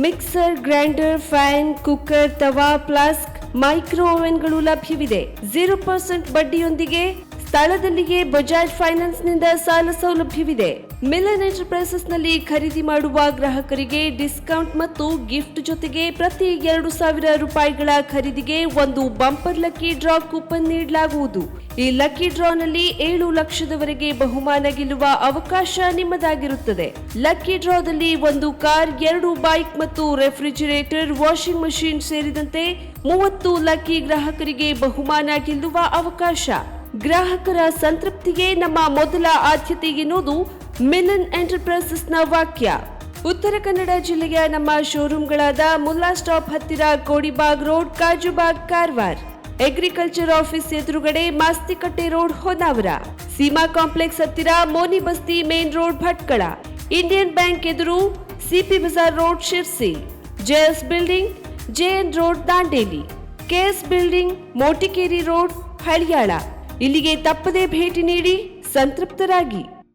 ಮಿಕ್ಸರ್, ಗ್ರೈಂಡರ್, ಫ್ಯಾನ್, ಕುಕ್ಕರ್, ತವಾ, ಫ್ಲಾಸ್ಕ್, ಮೈಕ್ರೋ ಓವೆನ್ಗಳು ಲಭ್ಯವಿದೆ. 0% ಬಡ್ಡಿಯೊಂದಿಗೆ ಸ್ಥಳದಲ್ಲಿಯೇ ಬಜಾಜ್ ಫೈನಾನ್ಸ್ ನಿಂದ ಸಾಲ ಸೌಲಭ್ಯವಿದೆ. ಮಿಲನ್ ಎಂಟರ್ಪ್ರೈಸಸ್ ನಲ್ಲಿ ಖರೀದಿ ಮಾಡುವ ಗ್ರಾಹಕರಿಗೆ ಡಿಸ್ಕೌಂಟ್ ಮತ್ತು ಗಿಫ್ಟ್ ಜೊತೆಗೆ ಪ್ರತಿ 2,000 ರೂಪಾಯಿಗಳ ಖರೀದಿಗೆ ಒಂದು ಬಂಪರ್ ಲಕ್ಕಿ ಡ್ರಾ ಕೂಪನ್ ನೀಡಲಾಗುವುದು. ಈ ಲಕ್ಕಿ ಡ್ರಾನಲ್ಲಿ 7 ಲಕ್ಷದವರೆಗೆ ಬಹುಮಾನ ಗೆಲ್ಲುವ ಅವಕಾಶ ನಿಮ್ಮದಾಗಿರುತ್ತದೆ. ಲಕ್ಕಿ ಡ್ರಾದಲ್ಲಿ 1 ಕಾರ್, 2 ಬೈಕ್ ಮತ್ತು ರೆಫ್ರಿಜರೇಟರ್, ವಾಷಿಂಗ್ ಮಷೀನ್ ಸೇರಿದಂತೆ 30 ಲಕ್ಕಿ ಗ್ರಾಹಕರಿಗೆ ಬಹುಮಾನ ಗೆಲ್ಲುವ ಅವಕಾಶ. ಗ್ರಾಹಕರ ಸಂತೃಪ್ತಿಗೆ ನಮ್ಮ ಮೊದಲ ಆದ್ಯತೆ ಎನ್ನುವುದು ಮಿಲನ್ ಎಂಟರ್ಪ್ರೈಸಸ್ನ ವಾಕ್ಯ. ಉತ್ತರ ಕನ್ನಡ ಜಿಲ್ಲೆಯ ನಮ್ಮ ಶೋರೂಮ್ಗಳಾದ ಮುಲ್ಲಾ ಸ್ಟಾಪ್ ಹತ್ತಿರ Kodibag road, Kajubag, Karwar. Agriculture office ಎದುರುಗಡೆ ಮಾಸ್ತಿಕಟ್ಟೆ ರೋಡ್, ಹೊನ್ನಾವರ. ಸೀಮಾ ಕಾಂಪ್ಲೆಕ್ಸ್ ಹತ್ತಿರ Moni Basti main road, Bhatkal. Indian bank ಎದುರು CP Bazar road, Sirsi. JS building, JN road, Dandeli. KS building, Motikeri road, Haliyal. ಇಲ್ಲಿಗೆ ತಪ್ಪದೇ ಭೇಟಿ ನೀಡಿ ಸಂತೃಪ್ತರಾಗಿ.